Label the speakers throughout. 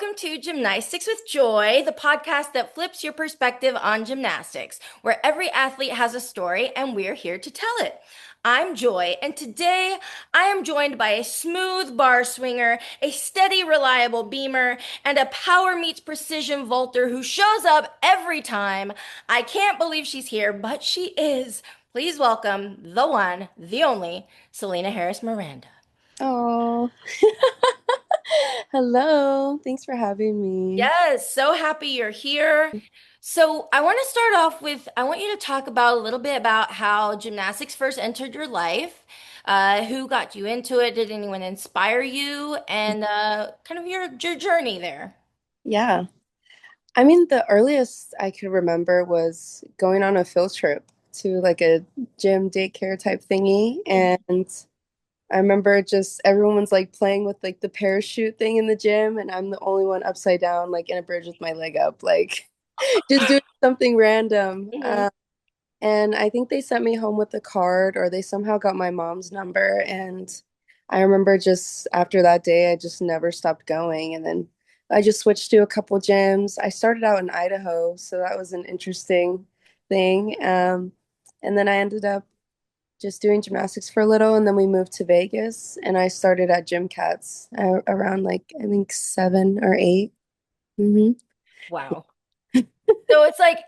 Speaker 1: Welcome to Gymnastics with Joy, the podcast that flips your perspective on gymnastics, where every athlete has a story and we're here to tell it. I'm Joy, and today I am joined by a smooth bar swinger, a steady, reliable beamer, and a power meets precision vaulter who shows up every time. I can't believe she's here, but she is. Please welcome the one, the only, Selena Harris-Miranda.
Speaker 2: Oh, hello. Thanks for having me.
Speaker 1: Yes, so happy you're here. So, I want to start off with I want you to talk about a little bit about how gymnastics first entered your life, who got you into it, did anyone inspire you, and kind of your journey there.
Speaker 2: Yeah. I mean, the earliest I could remember was going on a field trip to like a gym daycare type thingy. And I remember just everyone's like playing with like the parachute thing in the gym, and I'm the only one upside down, like in a bridge with my leg up, like just doing something random.
Speaker 1: Mhm.
Speaker 2: And I think they sent me home with a card, or they somehow got my mom's number. And I remember just after that day, I just never stopped going. And then I just switched to a couple gyms. I started out in Idaho, so that was an interesting thing. And then I ended up just doing gymnastics for a little, and then we moved to Vegas, and I started at GymCats around like I think 7 or 8. Hmm.
Speaker 1: Wow. So it's like,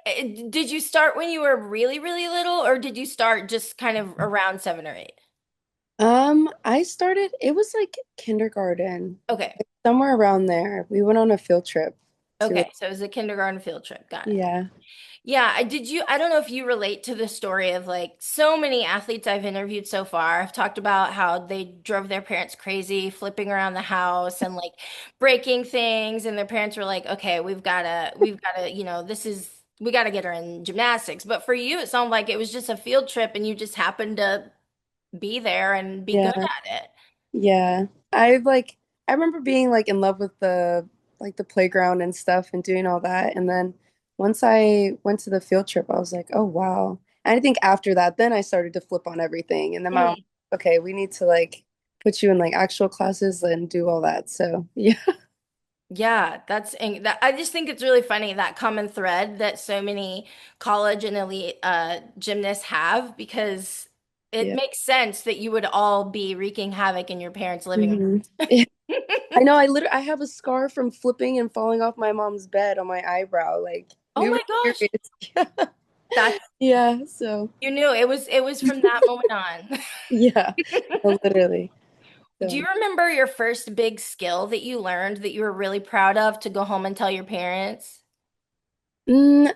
Speaker 1: did you start when you were really, really little, or did you start just kind of around 7 or 8?
Speaker 2: I started, it was like kindergarten,
Speaker 1: Okay.
Speaker 2: somewhere around there. We went on a field trip to,
Speaker 1: Okay. So it was a kindergarten field trip. Got it.
Speaker 2: yeah,
Speaker 1: Yeah, I don't know if you relate to the story of like so many athletes I've interviewed so far. I've talked about how they drove their parents crazy, flipping around the house and like breaking things, and their parents were like, "Okay, we've gotta, we gotta get her in gymnastics." But for you, it sounded like it was just a field trip and you just happened to be there and be good
Speaker 2: yeah,
Speaker 1: at it.
Speaker 2: yeah. I remember being like in love with the playground and stuff and doing all that. And then once I went to the field trip, I was like, oh wow. And I think after that, then I started to flip on everything. And then my mom,
Speaker 1: Mm.
Speaker 2: okay, we need to like put you in like actual classes and do all that. So yeah,
Speaker 1: Yeah, I just think it's really funny that common thread that so many college and elite gymnasts have because it
Speaker 2: yeah.
Speaker 1: makes sense that you would all be wreaking havoc in your parents' living
Speaker 2: Hmm.
Speaker 1: rooms.
Speaker 2: I know. I have a scar from flipping and falling off my mom's bed on my eyebrow. Like
Speaker 1: Oh
Speaker 2: we
Speaker 1: my
Speaker 2: were
Speaker 1: gosh.
Speaker 2: serious.
Speaker 1: That's
Speaker 2: Yeah. So
Speaker 1: you knew it was from that moment on.
Speaker 2: yeah, no, literally.
Speaker 1: Do you
Speaker 2: So
Speaker 1: remember your first big skill that you learned that you were really proud of to go home and tell your parents?
Speaker 2: mm,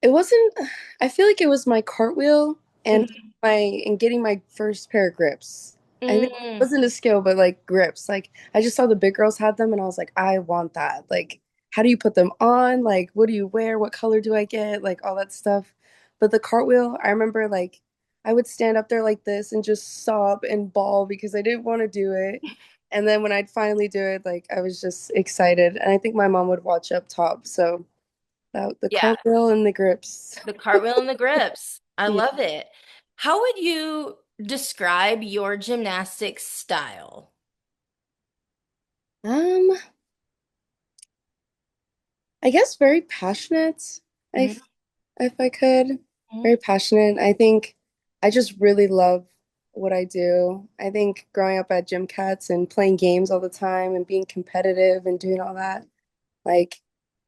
Speaker 2: it wasn't. I feel like it was my cartwheel and
Speaker 1: Mhm.
Speaker 2: my and getting my first pair of grips. I think it
Speaker 1: Mm.
Speaker 2: wasn't a skill, but like grips. Like I just saw the big girls had them, and I was like, I want that. Like, how do you put them on? Like, what do you wear? What color do I get? Like all that stuff. But the cartwheel, I remember like I would stand up there like this and just sob and bawl because I didn't want to do it. And then when I'd finally do it, like I was just excited. And I think my mom would watch up top. So that the
Speaker 1: Yeah.
Speaker 2: cartwheel and the grips.
Speaker 1: The cartwheel and the grips. I
Speaker 2: Yeah.
Speaker 1: love it. How would you describe your gymnastics style?
Speaker 2: Um, I guess very passionate.
Speaker 1: Mhm,
Speaker 2: If I could,
Speaker 1: mhm.
Speaker 2: very passionate. I think I just really love what I do. I think growing up at Gym Cats and playing games all the time and being competitive and doing all that, like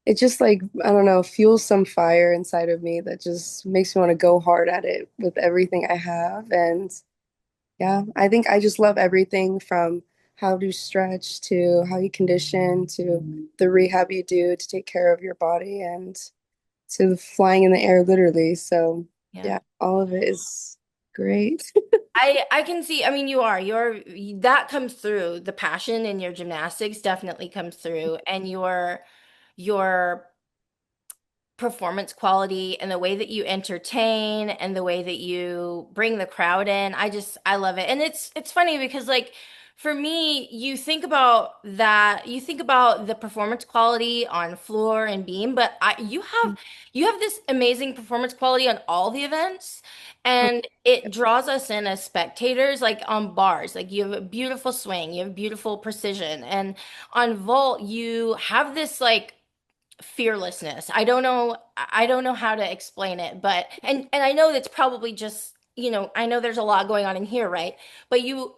Speaker 2: it just like I don't know, fuels some fire inside of me that just makes me want to go hard at it with everything I have. And yeah, I think I just love everything from how to stretch to how you condition to the rehab you do to take care of your body and to the flying in the air literally. So
Speaker 1: Yeah.
Speaker 2: yeah, all of it is great.
Speaker 1: I can see, I mean, that comes through. The passion in your gymnastics definitely comes through, and your performance quality and the way that you entertain and the way that you bring the crowd in. I love it. And it's funny because like For me, you think about that, you think about the performance quality on floor and beam, but you have this amazing performance quality on all the events,
Speaker 2: Oh,
Speaker 1: and it draws us in as spectators, like on bars. Like you have a beautiful swing, you have beautiful precision, and on vault, you have this like fearlessness. I don't know how to explain it, but and I know that's probably just, I know there's a lot going on in here, right? But you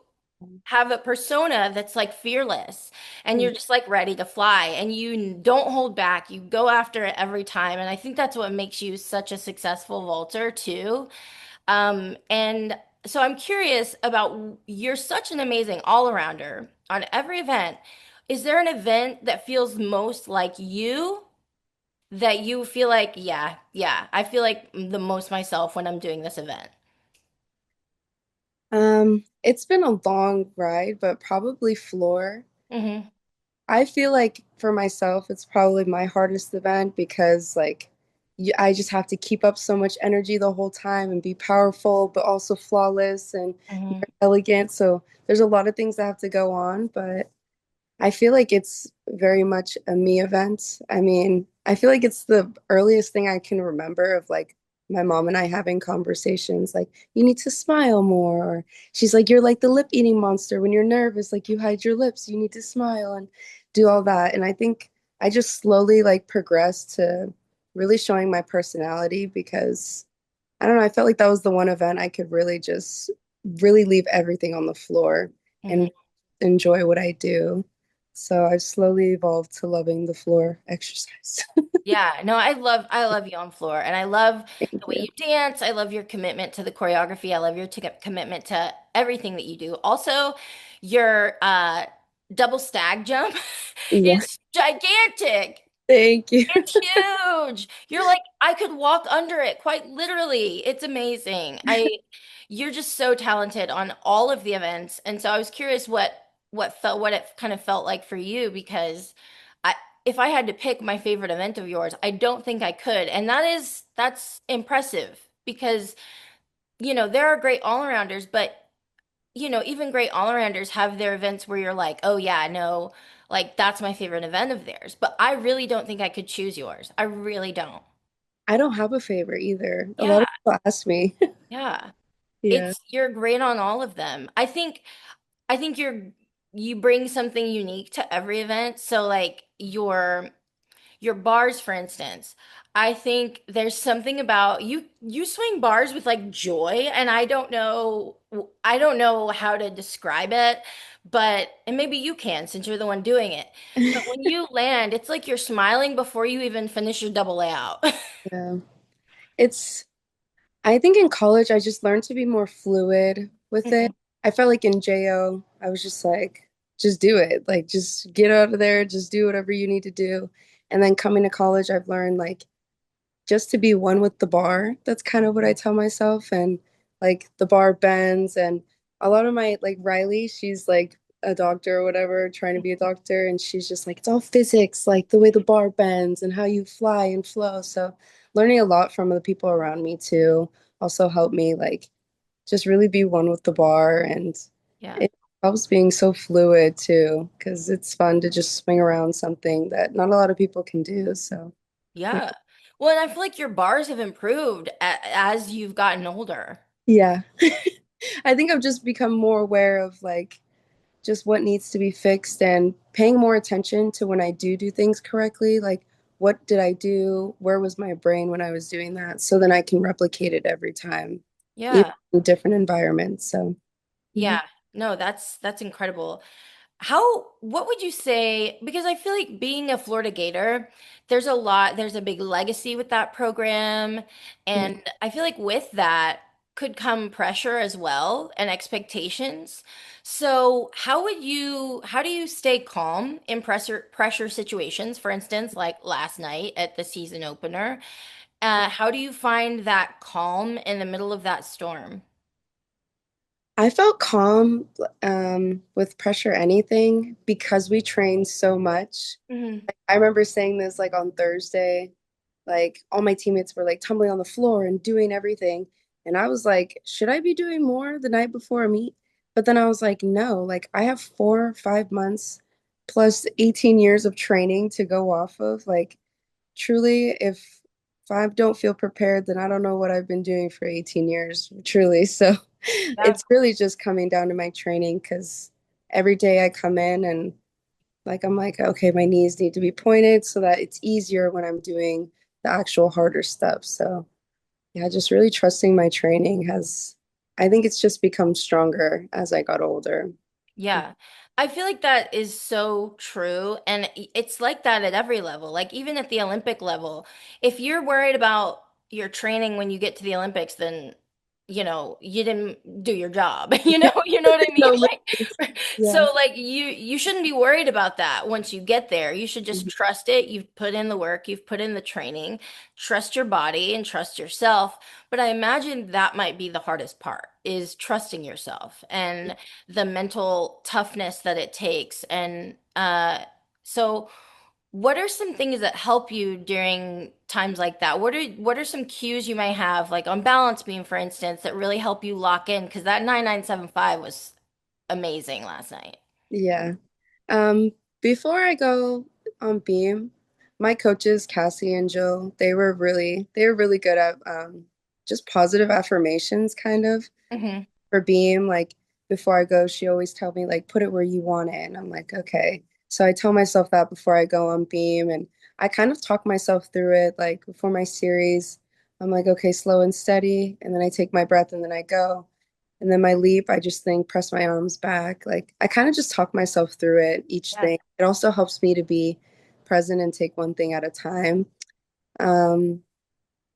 Speaker 1: have a persona that's like fearless and
Speaker 2: yeah.
Speaker 1: you're just like ready to fly and you don't hold back. You go after it every time. And I think that's what makes you such a successful vaulter too. And so I'm curious about you're such an amazing all-arounder on every event. Is there an event that feels most like you that you feel like, yeah, I feel like the most myself when I'm doing this event?
Speaker 2: It's been a long ride, but probably floor.
Speaker 1: Hmm.
Speaker 2: I feel like for myself, it's probably my hardest event because I just have to keep up so much energy the whole time and be powerful, but also flawless and
Speaker 1: Hmm.
Speaker 2: elegant. So there's a lot of things that have to go on, but I feel like it's very much a me event. I mean, I feel like it's the earliest thing I can remember of like my mom and I having conversations like, you need to smile more. Or she's like, you're like the lip eating monster. When you're nervous, like you hide your lips, you need to smile and do all that. And I think I just slowly like progressed to really showing my personality because I don't know, I felt like that was the one event I could really just really leave everything on the floor and enjoy what I do. So I've slowly evolved to loving the floor exercise.
Speaker 1: Yeah, no, I love you on floor and I love
Speaker 2: Thank
Speaker 1: the way
Speaker 2: you.
Speaker 1: you dance. I love your commitment to the choreography. I love your commitment to everything that you do. Also, your double stag jump
Speaker 2: Yeah,
Speaker 1: is gigantic.
Speaker 2: thank you.
Speaker 1: It's huge. You're like, I could walk under it quite literally. It's amazing. You're just so talented on all of the events. And so I was curious what it kind of felt like for you because I if I had to pick my favorite event of yours, I don't think I could. And that's impressive because, there are great all-arounders, but even great all-arounders have their events where you're like, oh yeah, no, like that's my favorite event of theirs. But I really don't think I could choose yours. I really don't.
Speaker 2: I don't have a favorite either. A lot
Speaker 1: Yeah,
Speaker 2: of people ask me.
Speaker 1: yeah.
Speaker 2: Yeah.
Speaker 1: You're great on all of them. I think you bring something unique to every event. So like your bars, for instance, I think there's something about you swing bars with like joy, and I don't know how to describe it, but and maybe you can since you're the one doing it. But when you land, it's like you're smiling before you even finish your double layout.
Speaker 2: Yeah. It's I think in college I just learned to be more fluid with
Speaker 1: Mhm.
Speaker 2: it. I felt like in JO, I was just like, just do it. Like just get out of there, just do whatever you need to do. And then coming to college, I've learned like just to be one with the bar. That's kind of what I tell myself. And like the bar bends and a lot of my like Riley, she's like a doctor or whatever, trying to be a doctor, and she's just like, it's all physics, like the way the bar bends and how you fly and flow. So learning a lot from the people around me too also helped me like just really be one with the bar and
Speaker 1: Yeah.
Speaker 2: it helps being so fluid too, because it's fun to just swing around something that not a lot of people can do. So
Speaker 1: Yeah. Well, and I feel like your bars have improved as you've gotten older.
Speaker 2: yeah. I think I've just become more aware of like just what needs to be fixed and paying more attention to when I do things correctly. Like, what did I do? Where was my brain when I was doing that? So then I can replicate it every time, even
Speaker 1: Yeah.
Speaker 2: in different environments. So,
Speaker 1: Yeah.
Speaker 2: mhm.
Speaker 1: No, that's incredible. What would you say? Because I feel like being a Florida Gator, there's a big legacy with that program.
Speaker 2: Yeah.
Speaker 1: And I feel like with that could come pressure as well and expectations. So how do you stay calm in pressure situations? For instance, like last night at the season opener, how do you find that calm in the middle of that storm?
Speaker 2: I felt calm with pressure anything because we trained so much.
Speaker 1: Hmm.
Speaker 2: I remember saying this like on Thursday, like all my teammates were like tumbling on the floor and doing everything. And I was like, should I be doing more the night before a meet? But then I was like, no, like I have 4 or 5 months plus 18 years of training to go off of. Like truly, if I don't feel prepared, then I don't know what I've been doing for 18 years, truly. So
Speaker 1: Yeah.
Speaker 2: it's really just coming down to my training because every day I come in and like I'm like, okay, my knees need to be pointed so that it's easier when I'm doing the actual harder stuff. So yeah, just really trusting my training has, I think it's just become stronger as I got older.
Speaker 1: Yeah. I feel like that is so true. And it's like that at every level. Like even at the Olympic level, if you're worried about your training when you get to the Olympics, then you didn't do your job. You know what I mean?
Speaker 2: No,
Speaker 1: Like
Speaker 2: yeah.
Speaker 1: so like you shouldn't be worried about that once you get there. You should just
Speaker 2: Mhm.
Speaker 1: trust it. You've put in the work, you've put in the training, trust your body and trust yourself. But I imagine that might be the hardest part is trusting yourself and the mental toughness that it takes. And so what are some things that help you during times like that? What are some cues you might have, like on balance beam, for instance, that really help you lock in? Because that 9975 was amazing last night.
Speaker 2: Yeah. Um, Before I go on beam, my coaches, Cassie and Jill, they were really good at just positive affirmations kind of
Speaker 1: Hmm.
Speaker 2: for beam. Like before I go, she always tell me like put it where you want it. And I'm like, okay. So I tell myself that before I go on beam and I kind of talk myself through it. Like before my series, I'm like, okay, slow and steady. And then I take my breath and then I go. And then my leap, I just think press my arms back. Like I kind of just talk myself through it, each
Speaker 1: Yes.
Speaker 2: thing. It also helps me to be present and take one thing at a time. Um,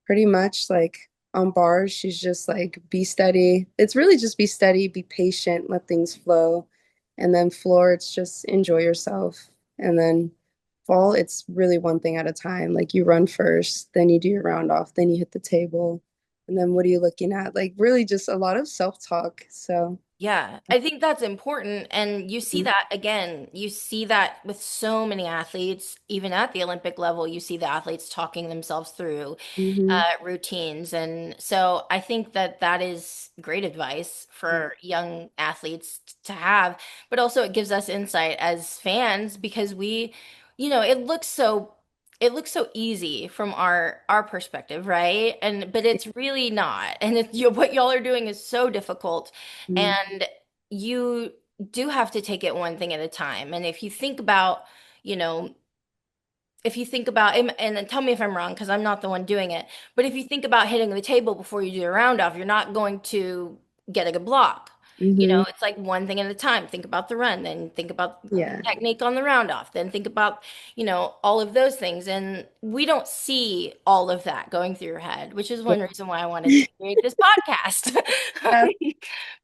Speaker 2: Pretty much like on bars, she's just like be steady. It's really just be steady, be patient, let things flow. And then floor, it's just enjoy yourself. And then fall, it's really one thing at a time. Like you run first, then you do your round off, then you hit the table. And then what are you looking at? Like really just a lot of self-talk. So
Speaker 1: Yeah, I think that's important. And you see that again, you see that with so many athletes, even at the Olympic level, you see the athletes talking themselves through
Speaker 2: mm-hmm.
Speaker 1: routines. And so I think that that is great advice
Speaker 2: Yeah.
Speaker 1: for young athletes to have, but also it gives us insight as fans because it looks so easy from our perspective, right? And but it's really not. And what y'all are doing is so difficult.
Speaker 2: Mm-hmm.
Speaker 1: And you do have to take it one thing at a time. And if you think about, you know, if you think about, and then tell me if I'm wrong because I'm not the one doing it, but if you think about hitting the table before you do a round off, you're not going to get a good block.
Speaker 2: Mm-hmm.
Speaker 1: It's like one thing at a time. Think about the run, then think about the
Speaker 2: Yeah.
Speaker 1: technique on the round off, then think about, all of those things. And we don't see all of that going through your head, which is one reason why I wanted to create this podcast.
Speaker 2: Yeah.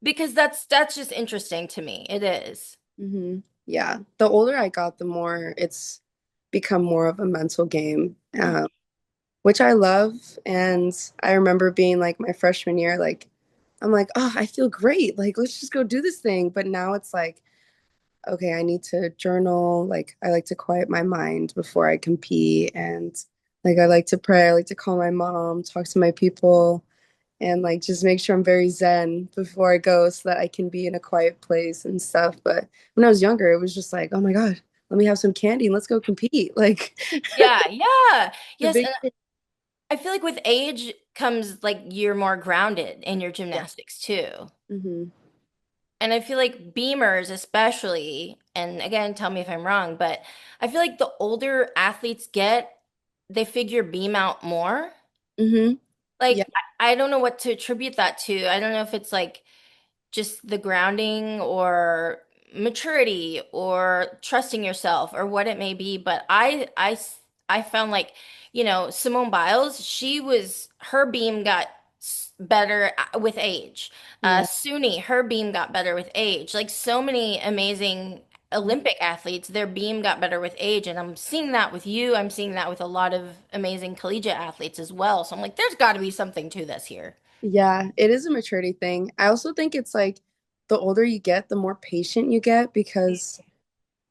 Speaker 1: Because that's just interesting to me. It is.
Speaker 2: Hmm. Yeah. The older I got, the more it's become more of a mental game, which I love. And I remember being like my freshman year, like, I'm like, oh, I feel great. Like, let's just go do this thing. But now it's like, okay, I need to journal. Like, I like to quiet my mind before I compete. And like, I like to pray. I like to call my mom, talk to my people and like just make sure I'm very zen before I go so that I can be in a quiet place and stuff. But when I was younger, it was just like, oh my God, let me have some candy and let's go compete. Like
Speaker 1: Yeah, yeah.
Speaker 2: the
Speaker 1: Yes,
Speaker 2: big
Speaker 1: and I feel like with age comes like you're more grounded in your
Speaker 2: yeah.
Speaker 1: gymnastics too.
Speaker 2: Hmm.
Speaker 1: And I feel like beamers, especially, and again, tell me if I'm wrong, but I feel like the older athletes get, they figure beam out more.
Speaker 2: Hmm. Yeah.
Speaker 1: Like, I don't know what to attribute that to. I don't know if it's like just the grounding or maturity or trusting yourself or what it may be. But I found like, Simone Biles, her beam got better with age.
Speaker 2: Yeah.
Speaker 1: Suni, her beam got better with age. Like so many amazing Olympic athletes, their beam got better with age. And I'm seeing that with you. I'm seeing that with a lot of amazing collegiate athletes as well. So I'm like, there's got to be something to this here.
Speaker 2: Yeah, it is a maturity thing. I also think it's like the older you get, the more patient you get because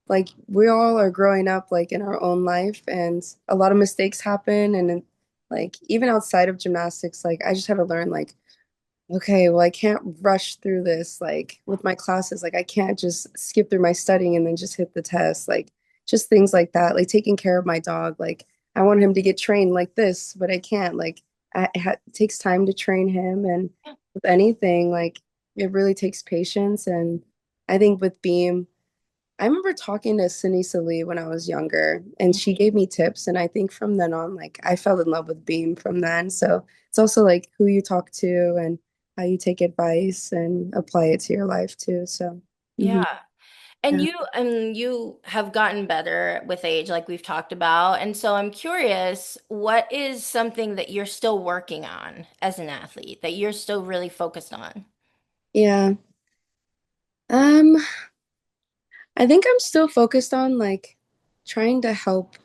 Speaker 2: like we all are growing up like in our own life and a lot of mistakes happen and like even outside of gymnastics, like I just had to learn like okay, well, I can't rush through this like with my classes. Like I can't just skip through my studying and then just hit the test. Like just things like that. Like taking care of my dog. Like I want him to get trained like this, but I can't. Like it takes time to train him, and with anything, like it really takes patience. And I think with Beam, I remember talking to Sinisa Lee when I was younger, and she gave me tips. And I think from then on, like I fell in love with Beam from then. So it's also like who you talk to and how you take advice and apply it to your life too. So,
Speaker 1: Yeah. And
Speaker 2: yeah,
Speaker 1: you have gotten better with age, like we've talked about. And so I'm curious, what is something that you're still working on as an athlete that you're still really focused on?
Speaker 2: yeah. Um, I think I'm still focused on like trying to help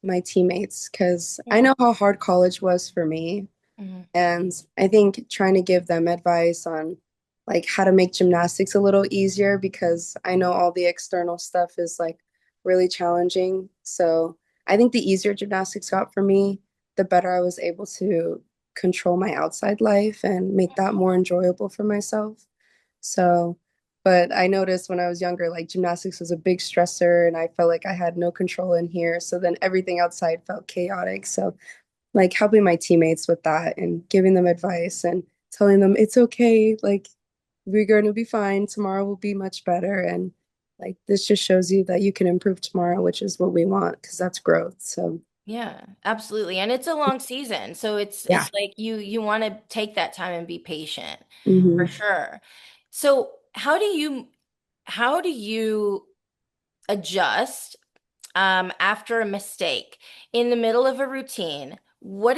Speaker 2: my teammates because I
Speaker 1: Mm,
Speaker 2: know how hard college was for me.
Speaker 1: mhm,
Speaker 2: And I think trying to give them advice on like how to make gymnastics a little easier because I know all the external stuff is like really challenging. So I think the easier gymnastics got for me, the better I was able to control my outside life and make that more enjoyable for myself. So, but I noticed when I was younger, like gymnastics was a big stressor and I felt like I had no control in here. So then everything outside felt chaotic. So like helping my teammates with that and giving them advice and telling them it's okay, like we're going to be fine. Tomorrow will be much better. And like this just shows you that you can improve tomorrow, which is what we want because that's growth. So,
Speaker 1: yeah, absolutely. And it's a long season. So
Speaker 2: yeah.
Speaker 1: it's like you want to take that time and be patient for
Speaker 2: Hmm.
Speaker 1: sure. So how do you adjust after a mistake in the middle of a routine? What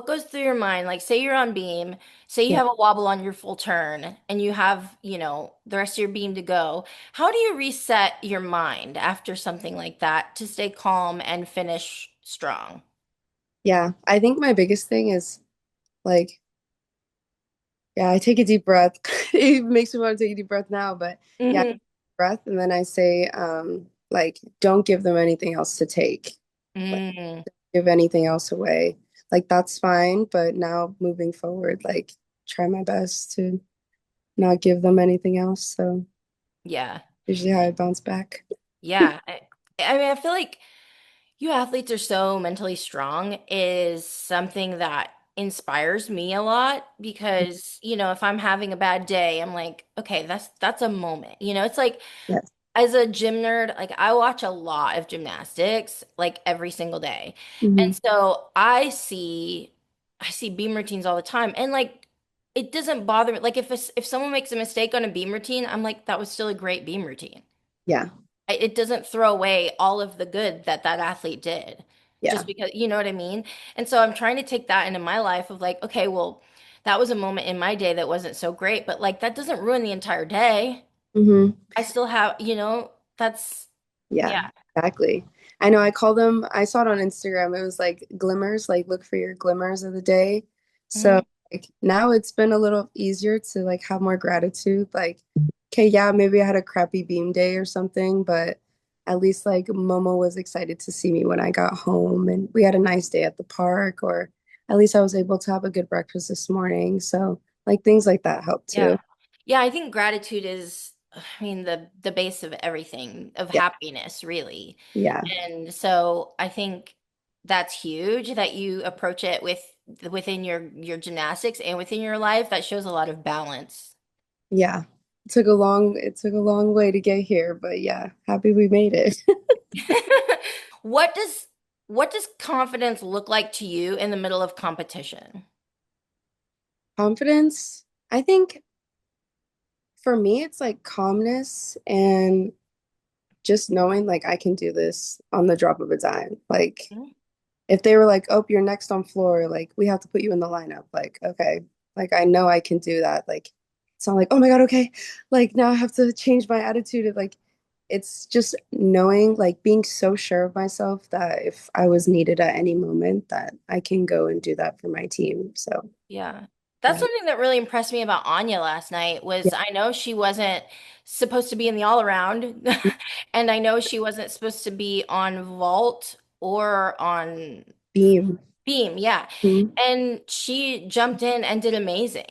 Speaker 1: goes through your mind? Like, say you're on beam, say you
Speaker 2: Yeah.
Speaker 1: have a wobble on your full turn, and you have, the rest of your beam to go. How do you reset your mind after something like that to stay calm and finish strong?
Speaker 2: Yeah. I think my biggest thing is like, yeah, I take a deep breath. It makes me want to take a deep breath now, but yeah,
Speaker 1: Hmm.
Speaker 2: breath. And then I say, like, don't give them anything else to take. Like,
Speaker 1: Mm,
Speaker 2: give anything else away. Like that's fine, but now moving forward, like try my best to not give them anything else. So
Speaker 1: yeah.
Speaker 2: usually how I bounce back.
Speaker 1: Yeah. I mean, I feel like you athletes are so mentally strong is something that inspires me a lot because, if I'm having a bad day, I'm like, okay, that's a moment. It's like
Speaker 2: Yes.
Speaker 1: as a gym nerd, like I watch a lot of gymnastics like every single day.
Speaker 2: Hmm.
Speaker 1: And so I see beam routines all the time and like it doesn't bother me. Like if someone makes a mistake on a beam routine, I'm like that was still a great beam routine.
Speaker 2: Yeah.
Speaker 1: It doesn't throw away all of the good that that athlete did
Speaker 2: Yeah.
Speaker 1: just because, you know what I mean? And so I'm trying to take that into my life of like, okay, well, that was a moment in my day that wasn't so great, but like that doesn't ruin the entire day.
Speaker 2: Hmm.
Speaker 1: I still have, that's,
Speaker 2: Yeah,
Speaker 1: yeah.
Speaker 2: exactly. I know I call them, I saw it on Instagram. It was like glimmers, like look for your glimmers of the day. So
Speaker 1: Mhm.
Speaker 2: like now it's been a little easier to like have more gratitude. Like, okay, yeah, maybe I had a crappy beam day or something, but at least like Momo was excited to see me when I got home and we had a nice day at the park, or at least I was able to have a good breakfast this morning. So like things like that help
Speaker 1: Yeah.
Speaker 2: too.
Speaker 1: Yeah, I think gratitude is, I mean, the base of everything, of
Speaker 2: Yeah.
Speaker 1: happiness, really.
Speaker 2: Yeah.
Speaker 1: And so I think that's huge that you approach it within your gymnastics and within your life. That shows a lot of balance.
Speaker 2: Yeah. It took a long way to get here, but yeah, happy we made it.
Speaker 1: What does confidence look like to you in the middle of competition?
Speaker 2: Confidence, I think for me it's like calmness and just knowing like I can do this on the drop of a dime. Like
Speaker 1: Mhm.
Speaker 2: if they were like, "Oh, you're next on floor, like we have to put you in the lineup." Like, okay. Like I know I can do that. Like it's not like, "Oh my God, okay." Like now I have to change my attitude. Like it's just knowing, like being so sure of myself that if I was needed at any moment that I can go and do that for my team. So,
Speaker 1: Yeah. That's
Speaker 2: yeah.
Speaker 1: something that really impressed me about Anya last night was
Speaker 2: Yeah.
Speaker 1: I know she wasn't supposed to be in the all around and I know she wasn't supposed to be on vault or on
Speaker 2: Beam.
Speaker 1: beam, yeah.
Speaker 2: Mhm.
Speaker 1: And she jumped in and did amazing.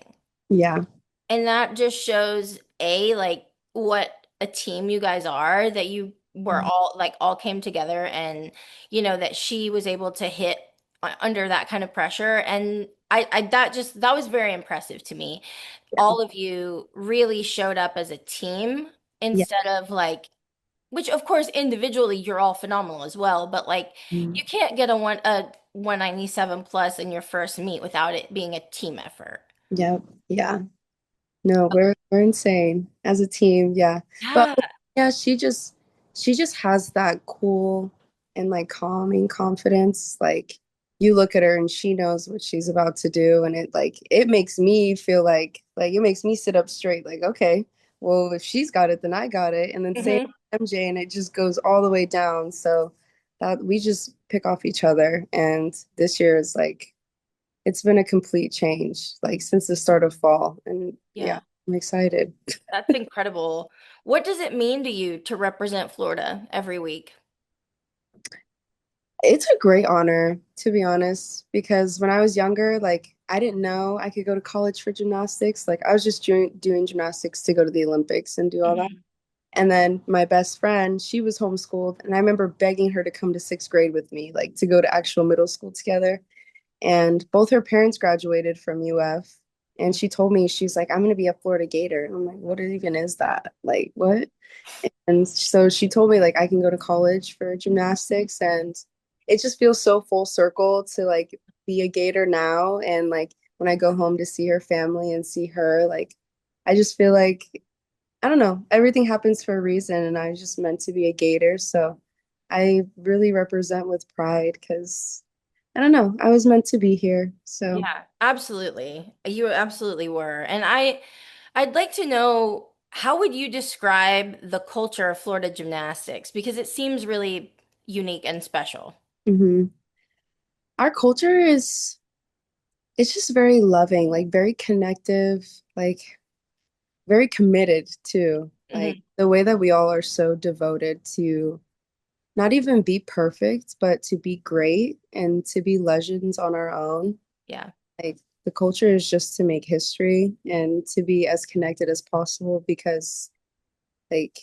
Speaker 2: Yeah.
Speaker 1: And that just shows A, like what a team you guys are, that you were all like all came together and that she was able to hit under that kind of pressure. And I that was very impressive to me.
Speaker 2: Yeah.
Speaker 1: All of you really showed up as a team
Speaker 2: Yeah.
Speaker 1: instead of like, which of course individually you're all phenomenal as well, but like
Speaker 2: Mm.
Speaker 1: you can't get a 197 plus in your first meet without it being a team effort.
Speaker 2: Yep. Yeah. No, we're insane as a team, yeah. But
Speaker 1: Yeah.
Speaker 2: yeah, she just has that cool and like calming confidence. Like you look at her and she knows what she's about to do, and it makes me feel like it makes me sit up straight. Like okay, well if she's got it, then I got it, and then same
Speaker 1: Hmm.
Speaker 2: with MJ, and it just goes all the way down. So that we just pick off each other, and this year is like it's been a complete change, like since the start of fall. And yeah,
Speaker 1: Yeah.
Speaker 2: I'm excited.
Speaker 1: That's incredible. What does it mean to you to represent Florida every week?
Speaker 2: It's a great honor, to be honest, because when I was younger, like I didn't know I could go to college for gymnastics. Like I was just doing gymnastics to go to the Olympics and do all that.
Speaker 1: Hmm.
Speaker 2: And then my best friend, she was homeschooled, and I remember begging her to come to sixth grade with me, like to go to actual middle school together. And both her parents graduated from UF. And she told me, she's like, I'm going to be a Florida Gator. And I'm like, what even is that? Like, what? And so she told me like I can go to college for gymnastics, and it just feels so full circle to like be a Gator now. And like when I go home to see her family and see her, like I just feel like I don't know, everything happens for a reason, and I was just meant to be a Gator. So I really represent with pride because I don't know, I was meant to be here. So
Speaker 1: Yeah, absolutely. You absolutely were. And I'd like to know, how would you describe the culture of Florida gymnastics? Because it seems really unique and special.
Speaker 2: mhm. Our culture is it's just very loving, like very connective, like very committed too. Like
Speaker 1: Hmm.
Speaker 2: the way that we all are so devoted to not even be perfect, but to be great and to be legends on our own.
Speaker 1: Yeah.
Speaker 2: Like the culture is just to make history and to be as connected as possible because like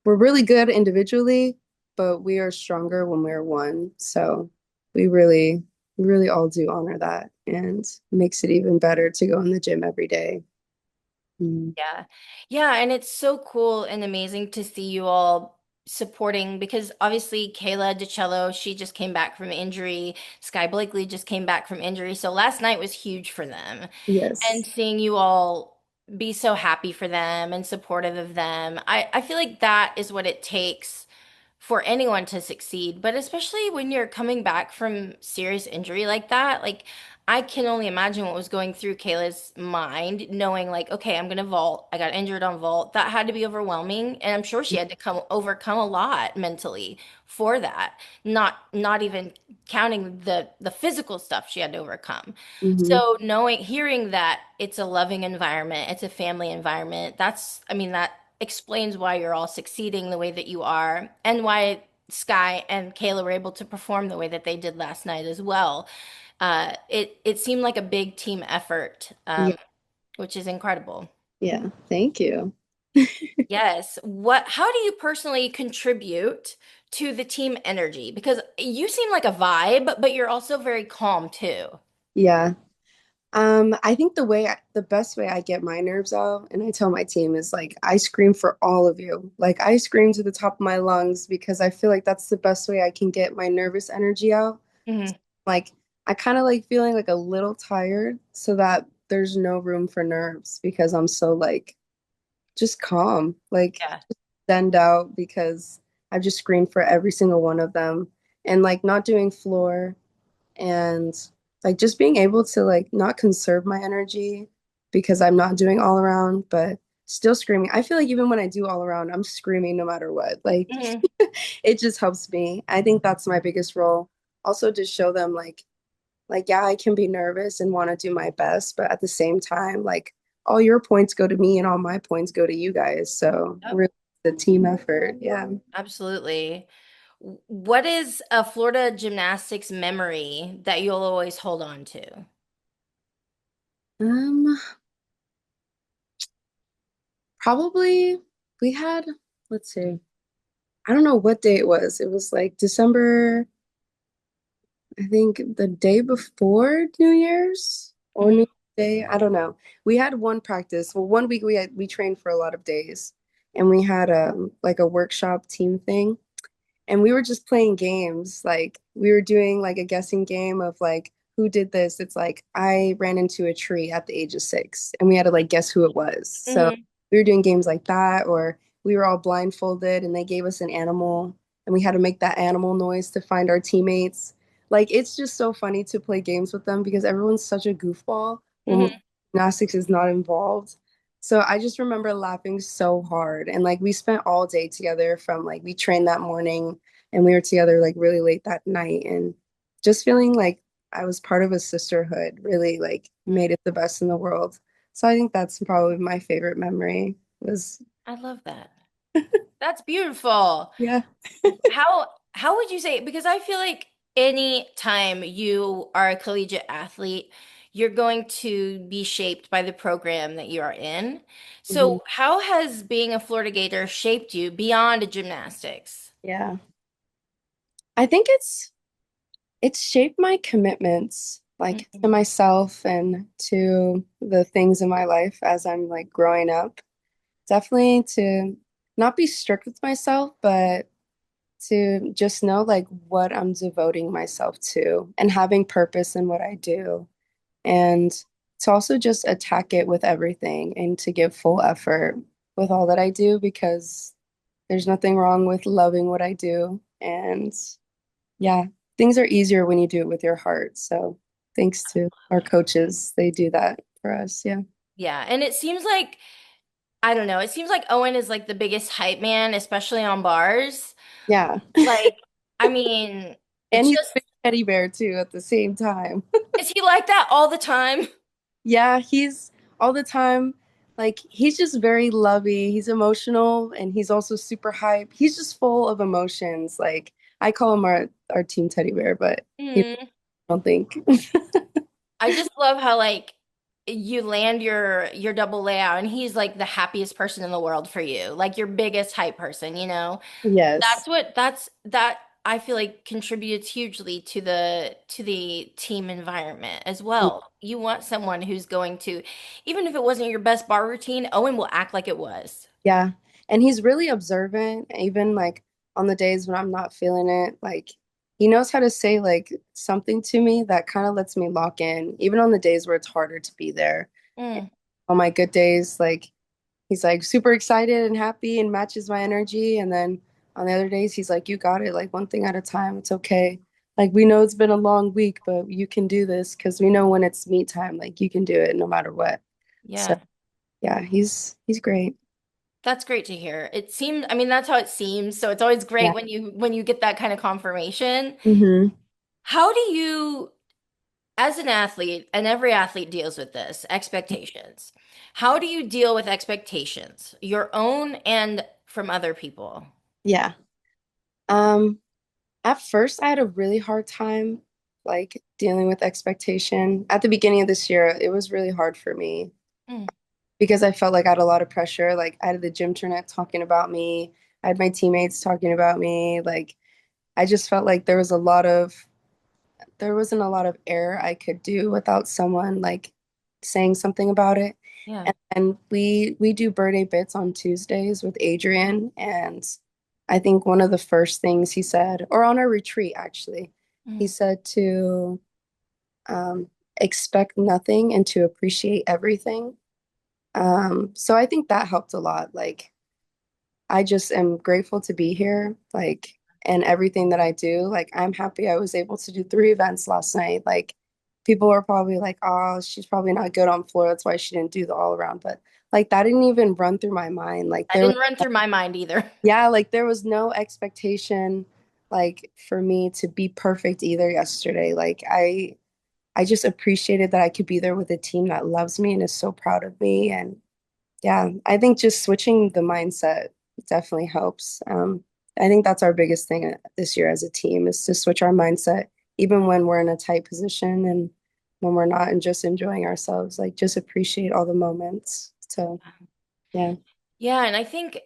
Speaker 2: we're really good individually, but we are stronger when we're one. So we really, we really all do honor that and makes it even better to go in the gym every day. Mm.
Speaker 1: Yeah. Yeah, and it's so cool and amazing to see you all supporting, because obviously Kayla DiCello, she just came back from injury. Sky Blakely just came back from injury. So last night was huge for them. And
Speaker 2: Yes.
Speaker 1: seeing you all be so happy for them and supportive of them, I feel like that is what it takes for anyone to succeed, but especially when you're coming back from serious injury like that. Like, I can only imagine what was going through Kayla's mind, knowing like, okay, I'm gonna vault. I got injured on vault. That had to be overwhelming, and I'm sure she had to come overcome a lot mentally for that. Not even counting the physical stuff she had to overcome.
Speaker 2: Hmm.
Speaker 1: So hearing that it's a loving environment, it's a family environment, I mean, that explains why you're all succeeding the way that you are, and why Sky and Kayla were able to perform the way that they did last night as well. It seemed like a big team effort,
Speaker 2: Yeah.
Speaker 1: which is incredible.
Speaker 2: Yeah. Thank you.
Speaker 1: Yes. How do you personally contribute to the team energy? Because you seem like a vibe, but you're also very calm too.
Speaker 2: Yeah. I think the best way I get my nerves out, and I tell my team is like I scream for all of you. Like I scream to the top of my lungs because I feel like that's the best way I can get my nervous energy out.
Speaker 1: Hmm.
Speaker 2: Like I kind of like feeling like a little tired so that there's no room for nerves because I'm so like just calm, like
Speaker 1: Yeah.
Speaker 2: zen out because I've just screamed for every single one of them and like not doing floor and like just being able to like not conserve my energy because I'm not doing all around, but still screaming. I feel like even when I do all around, I'm screaming no matter what. Like
Speaker 1: Hmm.
Speaker 2: it just helps me. I think that's my biggest role. Also to show them like yeah, I can be nervous and want to do my best, but at the same time, like all your points go to me and all my points go to you guys. So
Speaker 1: Yep.
Speaker 2: really the team effort. Yeah.
Speaker 1: Absolutely. What is a Florida gymnastics memory that you'll always hold on to?
Speaker 2: Um, Probably we had, let's see, I don't know what day it was. It was like December, I think the day before New Year's or New
Speaker 1: Hmm.
Speaker 2: Year's Day. I don't know. We had one practice. Well, one week we trained for a lot of days and we had like a workshop team thing. And we were just playing games. Like we were doing like a guessing game of like who did this. It's like I ran into a tree at the age of 6 and we had to like guess who it was. So
Speaker 1: Hmm.
Speaker 2: we were doing games like that, or we were all blindfolded and they gave us an animal and we had to make that animal noise to find our teammates. Like it's just so funny to play games with them because everyone's such a goofball when
Speaker 1: Hmm.
Speaker 2: gymnastics is not involved. So I just remember laughing so hard. And like we spent all day together from like we trained that morning and we were together like really late that night and just feeling like I was part of a sisterhood really like made it the best in the world. So I think that's probably my favorite memory was
Speaker 1: I love that. That's beautiful.
Speaker 2: yeah.
Speaker 1: How would you say, because I feel like any time you are a collegiate athlete, you're going to be shaped by the program that you are in.
Speaker 2: Mhm.
Speaker 1: So, how has being a Florida Gator shaped you beyond gymnastics?
Speaker 2: Yeah. I think it's shaped my commitments like to
Speaker 1: Mhm.
Speaker 2: myself and to the things in my life as I'm like growing up. Definitely to not be strict with myself, but to just know like what I'm devoting myself to and having purpose in what I do. And to also just attack it with everything and to give full effort with all that I do because there's nothing wrong with loving what I do. And yeah, things are easier when you do it with your heart. So thanks to our coaches, they do that for us. Yeah.
Speaker 1: Yeah, and it seems like, I don't know, it seems like Owen is like the biggest hype man, especially on bars.
Speaker 2: Yeah.
Speaker 1: Like, I mean,
Speaker 2: And he's a
Speaker 1: just
Speaker 2: big teddy bear too at the same time.
Speaker 1: is he like that all the time?
Speaker 2: Yeah, he's all the time like he's just very lovey. He's emotional and he's also super hype. He's just full of emotions. Like I call him our team teddy bear, but he
Speaker 1: Mm.
Speaker 2: don't think.
Speaker 1: I just love how like you land your double layout and he's like the happiest person in the world for you. Like your biggest hype person, you know?
Speaker 2: Yes.
Speaker 1: That I feel like contributes hugely to the team environment as well. You want someone who's going to, even if it wasn't your best bar routine, Owen will act like it was.
Speaker 2: Yeah. And he's really observant, even like on the days when I'm not feeling it. Like he knows how to say like something to me that kind of lets me lock in, even on the days where it's harder to be there.
Speaker 1: Mm,
Speaker 2: On my good days, like he's like super excited and happy and matches my energy. And then on the other days, he's like, you got it, like one thing at a time. It's okay. Like we know it's been a long week, but you can do this because we know when it's me time, like you can do it no matter what. So
Speaker 1: yeah.
Speaker 2: yeah, he's great.
Speaker 1: That's great to hear. It seems, I mean, that's how it seems. So it's always great
Speaker 2: Yeah.
Speaker 1: when you get that kind of confirmation.
Speaker 2: Hmm.
Speaker 1: How do you, as an athlete, and every athlete deals with this, expectations. How do you deal with expectations, your own and from other people?
Speaker 2: Yeah. Um, at first I had a really hard time like dealing with expectation. At the beginning of this year, it was really hard for me
Speaker 1: Mm,
Speaker 2: because I felt like I had a lot of pressure. Like I had the gym internet talking about me. I had my teammates talking about me. Like I just felt like there wasn't a lot of error I could do without someone like saying something about it.
Speaker 1: yeah.
Speaker 2: And we do birthday bits on Tuesdays with Adrian, and I think one of the first things he said, or on our retreat actually, he
Speaker 1: Mm,
Speaker 2: said to um, expect nothing and to appreciate everything. So I think that helped a lot. Like I just am grateful to be here, like, and everything that I do. Like, I'm happy I was able to do 3 events last night. Like, people are probably like, oh, she's probably not good on floor. That's why she didn't do the all around. But like, that didn't even run through my mind. Like,
Speaker 1: that didn't run through my mind either.
Speaker 2: yeah, like, there was no expectation, like, for me to be perfect either yesterday. Like, I just appreciated that I could be there with a team that loves me and is so proud of me. And yeah, I think just switching the mindset definitely helps. I think that's our biggest thing this year as a team is to switch our mindset, even when we're in a tight position and when we're not and just enjoying ourselves, like just appreciate all the moments. So, yeah.
Speaker 1: Yeah, and I think,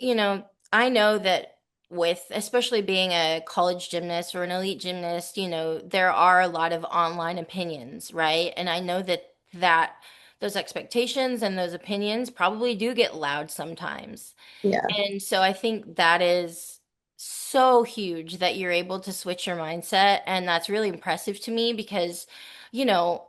Speaker 1: I know that with especially being a college gymnast or an elite gymnast, there are a lot of online opinions, right? And I know that those expectations and those opinions probably do get loud sometimes.
Speaker 2: Yeah.
Speaker 1: And so I think that is so huge that you're able to switch your mindset, and that's really impressive to me because, you know,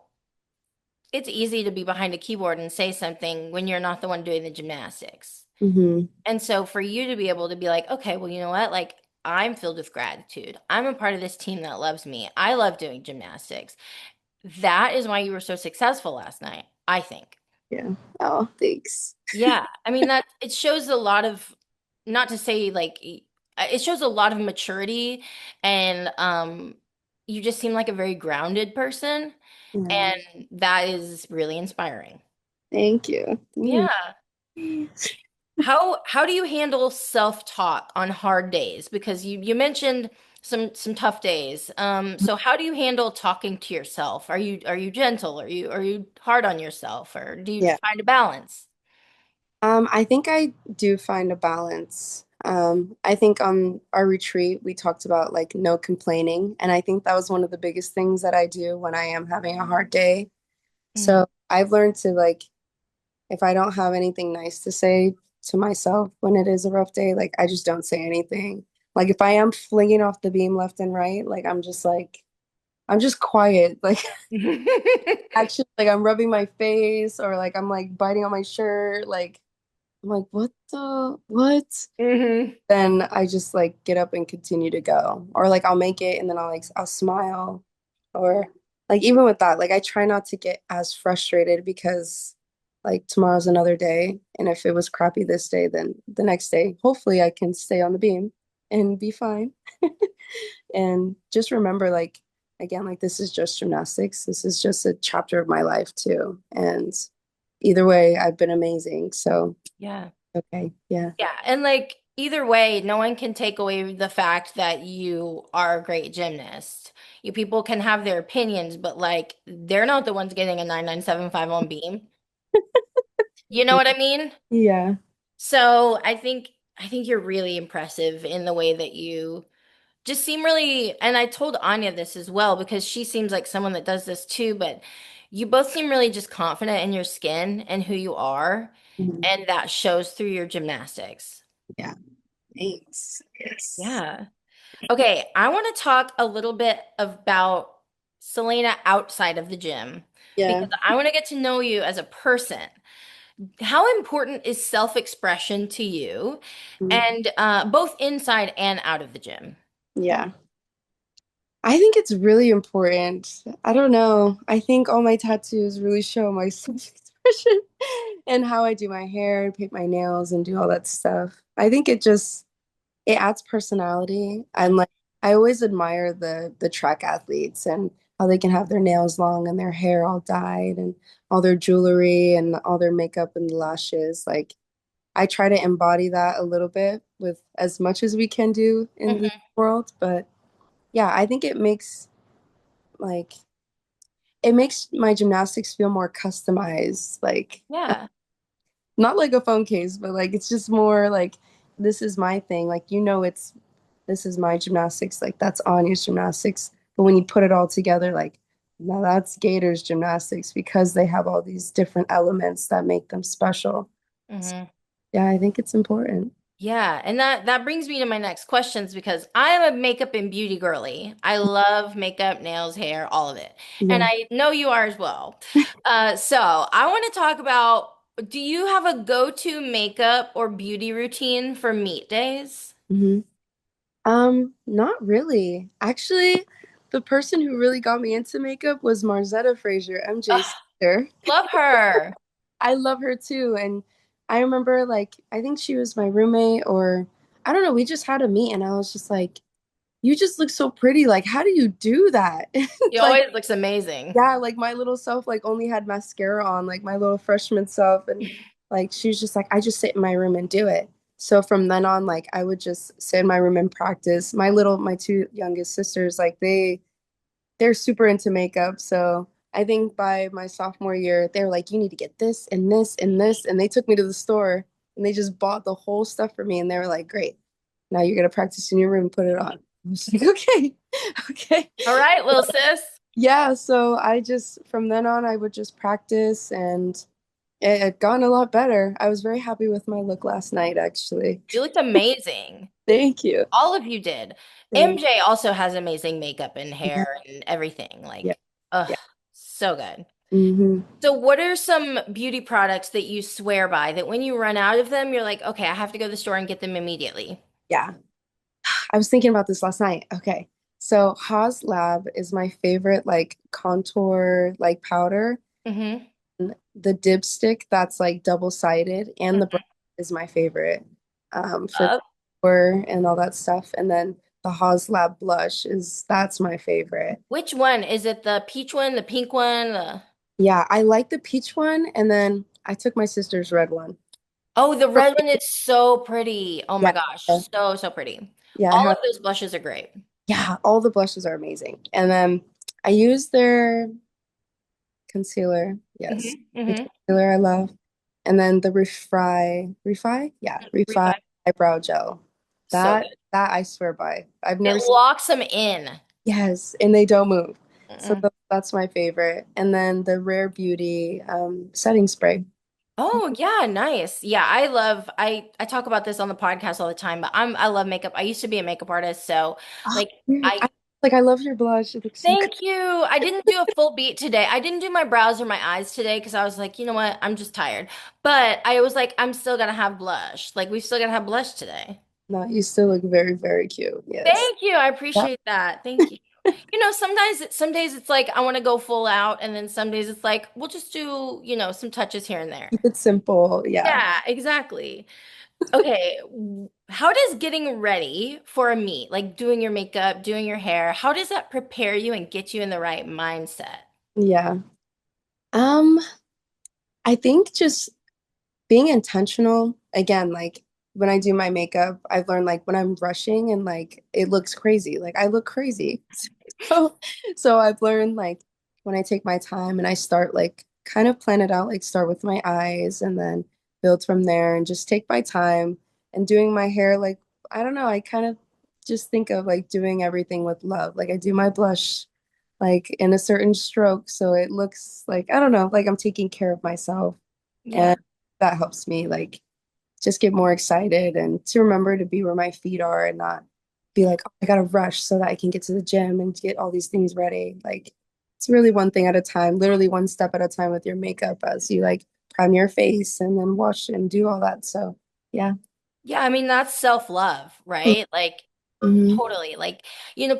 Speaker 1: it's easy to be behind a keyboard and say something when you're not the one doing the gymnastics.
Speaker 2: Hmm.
Speaker 1: And so for you to be able to be like, okay, well, you know what? Like, I'm filled with gratitude. I'm a part of this team that loves me. I love doing gymnastics. That is why you were so successful last night, I think.
Speaker 2: Yeah. Oh, thanks.
Speaker 1: Yeah. I mean, that it shows a lot of, not to say like, it shows a lot of maturity and you just seem like a very grounded person.
Speaker 2: Yeah.
Speaker 1: And that is really inspiring.
Speaker 2: Thank you.
Speaker 1: Yeah.
Speaker 2: Thanks.
Speaker 1: How do you handle self-talk on hard days? Because you mentioned some tough days. So how do you handle talking to yourself? Are you gentle? Are you hard on yourself, or do you
Speaker 2: Yeah.
Speaker 1: find a balance?
Speaker 2: I think I do find a balance. I think on our retreat, we talked about like no complaining. And I think that was one of the biggest things that I do when I am having a hard day.
Speaker 1: Mhm.
Speaker 2: So I've learned to like, if I don't have anything nice to say to myself when it is a rough day, like I just don't say anything. Like if I am flinging off the beam left and right, I'm just quiet. Like actually, like I'm rubbing my face or like I'm like biting on my shirt. Like I'm like, what?
Speaker 1: Mhm.
Speaker 2: Then I just like get up and continue to go. Or like I'll make it and then I'll smile. Or like even with that, like I try not to get as frustrated because like tomorrow's another day. And if it was crappy this day, then the next day, hopefully I can stay on the beam and be fine. And just remember, like, again, like this is just gymnastics. This is just a chapter of my life too. And either way, I've been amazing. So,
Speaker 1: Yeah.
Speaker 2: okay. Yeah.
Speaker 1: Yeah, and like either way, no one can take away the fact that you are a great gymnast. You people can have their opinions, but like they're not the ones getting a 9975 on beam. You know what I mean?
Speaker 2: Yeah.
Speaker 1: So I think you're really impressive in the way that you just seem really, and I told Anya this as well because she seems like someone that does this too, but you both seem really just confident in your skin and who you are,
Speaker 2: Mhm.
Speaker 1: and that shows through your gymnastics.
Speaker 2: Yeah. Thanks. Yes.
Speaker 1: Yeah. Okay, I want to talk a little bit about Selena outside of the gym
Speaker 2: Yeah.
Speaker 1: because I want to get to know you as a person. How important is self-expression to you,
Speaker 2: Mhm.
Speaker 1: and both inside and out of the gym?
Speaker 2: Yeah. I think it's really important. I don't know. I think all my tattoos really show my self-expression and how I do my hair and paint my nails and do all that stuff. I think it adds personality. And like I always admire the track athletes and how they can have their nails long and their hair all dyed and all their jewelry and all their makeup and lashes. Like I try to embody that a little bit with as much as we can do in this
Speaker 1: Hmm.
Speaker 2: world, but yeah, I think like it makes my gymnastics feel more customized, like
Speaker 1: Yeah.
Speaker 2: not like a phone case, but like it's just more like this is my thing. Like it's this is my gymnastics, like that's Anya's gymnastics. But when you put it all together, like now that's Gator's gymnastics because they have all these different elements that make them special.
Speaker 1: Hmm.
Speaker 2: Yeah, I think it's important.
Speaker 1: Yeah, and that brings me to my next questions because I am a makeup and beauty girly. I love makeup, nails, hair, all of it. And
Speaker 2: Yeah.
Speaker 1: I know you are as well. So I want to talk about, do you have a go-to makeup or beauty routine for meet days?
Speaker 2: Hmm. Not really. Actually, the person who really got me into makeup was Marzetta Frazier, MJ's
Speaker 1: Ugh,
Speaker 2: sister.
Speaker 1: love her.
Speaker 2: I love her too. And I remember like I think she was my roommate or I don't know, we just had a meet and I was just like, you just look so pretty. Like, how do you do that?
Speaker 1: She
Speaker 2: It's like,
Speaker 1: always looks amazing.
Speaker 2: yeah, like my little self like only had mascara on, like my little freshman self. And like she was just like, I just sit in my room and do it. So from then on, like I would just sit in my room and practice. My two youngest sisters, like they're super into makeup. So I think by my sophomore year, they were like, you need to get this and this and this. And they took me to the store And they just bought the whole stuff for me and they were like, great, now you're gonna practice in your room, put it on. I was like, okay, okay.
Speaker 1: All right, little sis.
Speaker 2: Yeah, so I just from then on I would just practice and it had gotten a lot better. I was very happy with my look last night, actually.
Speaker 1: You looked amazing.
Speaker 2: Thank you.
Speaker 1: All of you did.
Speaker 2: Thank
Speaker 1: MJ also has amazing makeup and
Speaker 2: yeah,
Speaker 1: hair and everything.
Speaker 2: yeah,
Speaker 1: Like, ugh,
Speaker 2: yeah.
Speaker 1: so good.
Speaker 2: Hmm.
Speaker 1: So, what are some beauty products that you swear by that when you run out of them, you're like, okay, I have to go to the store and get them immediately?
Speaker 2: Yeah. I was thinking about this last night. Okay. So Haas Lab is my favorite like contour like powder.
Speaker 1: Mm-hmm.
Speaker 2: The dipstick that's like double-sided and the brush is my favorite for
Speaker 1: Uh,
Speaker 2: contour and all that stuff. And then the Haas Lab blush is that's my favorite.
Speaker 1: which one? Is it the peach one, the pink one?
Speaker 2: Yeah, I like the peach one and then I took my sister's red one.
Speaker 1: Oh, the red one is so pretty. Oh
Speaker 2: Yeah.
Speaker 1: my gosh, so, so pretty.
Speaker 2: Yeah, I
Speaker 1: All
Speaker 2: have
Speaker 1: of those blushes are great.
Speaker 2: yeah, all the blushes are amazing. And then I use their concealer. Yes.
Speaker 1: Hmm
Speaker 2: The
Speaker 1: hmm
Speaker 2: concealer I love. And then the Refi
Speaker 1: Refi.
Speaker 2: eyebrow gel.
Speaker 1: So
Speaker 2: That
Speaker 1: good.
Speaker 2: that I swear by. I've never
Speaker 1: It
Speaker 2: seen
Speaker 1: locks them in.
Speaker 2: yes, and they don't move. So
Speaker 1: Mm-mm.
Speaker 2: that's my favorite. And then the Rare Beauty setting spray.
Speaker 1: Oh yeah, nice. Yeah, I talk about this on the podcast all the time, but I love makeup. I used to be a makeup artist, so
Speaker 2: Oh,
Speaker 1: like
Speaker 2: weird.
Speaker 1: I
Speaker 2: I love your blush. It looks so good.
Speaker 1: thank you. I didn't do a full beat today. I didn't do my brows or my eyes today because I was like, you know what? I'm just tired. But I was like, I'm still gonna have blush. Like we still gotta have blush today.
Speaker 2: No, you still look very, very cute. Yes.
Speaker 1: Thank you. I
Speaker 2: Yeah.
Speaker 1: appreciate that. Thank you. You know, sometimes some days it's like I want to go full out, and then some days it's like we'll just do, some touches here and there.
Speaker 2: Keep it simple. Yeah.
Speaker 1: Yeah, exactly. Okay, how does getting ready for a meet, like doing your makeup, doing your hair, how does that prepare you and get you in the right mindset?
Speaker 2: Yeah. Um, I think just being intentional again, like when I do my makeup, I've learned like when I'm rushing and like it looks crazy, like I look crazy. So, so I've learned like when I take my time and I start like kind of plan it out, like start with my eyes and then build from there and just take my time and doing my hair like I don't know, I kind of just think of like doing everything with love. Like I do my blush like in a certain stroke so it looks like I don't know, like I'm taking care of myself
Speaker 1: Yeah.
Speaker 2: and that helps me like just get more excited and to remember to be where my feet are and not be like, oh, I gotta rush so that I can get to the gym and get all these things ready. Like it's really one thing at a time, literally one step at a time with your makeup as you like prime your face and then wash and do all that. So yeah.
Speaker 1: Yeah, I mean that's self-love, right? Like
Speaker 2: Mm-hmm.
Speaker 1: totally. Like,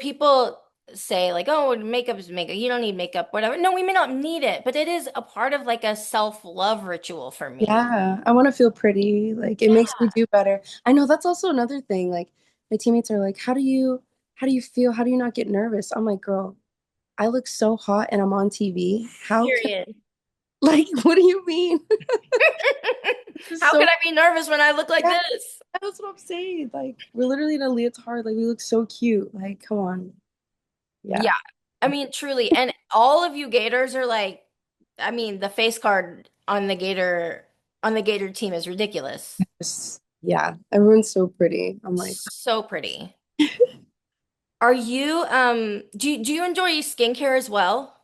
Speaker 1: people say like, "Oh, makeup is makeup. You don't need makeup, whatever." No, we may not need it, but it is a part of like a self-love ritual for me.
Speaker 2: Yeah, I want to feel pretty. Like it
Speaker 1: Yeah.
Speaker 2: makes me do better. I know that's also another thing. Like my teammates are like, how do you feel? How do you not get nervous? I'm like, girl, I look so hot and I'm on TV. How can
Speaker 1: Period.
Speaker 2: like what do you mean? It's
Speaker 1: How could
Speaker 2: so
Speaker 1: I be nervous when I look like
Speaker 2: yeah,
Speaker 1: this?
Speaker 2: that's what I'm saying. Like we're literally in a leotard. Like we look so cute. Like come on. Yeah.
Speaker 1: Yeah. I mean, truly. And all of you Gators are like, I mean, the face card on the Gator team is ridiculous.
Speaker 2: Yeah. Everyone's so pretty. I'm like,
Speaker 1: So pretty. Are you do you enjoy skincare as well?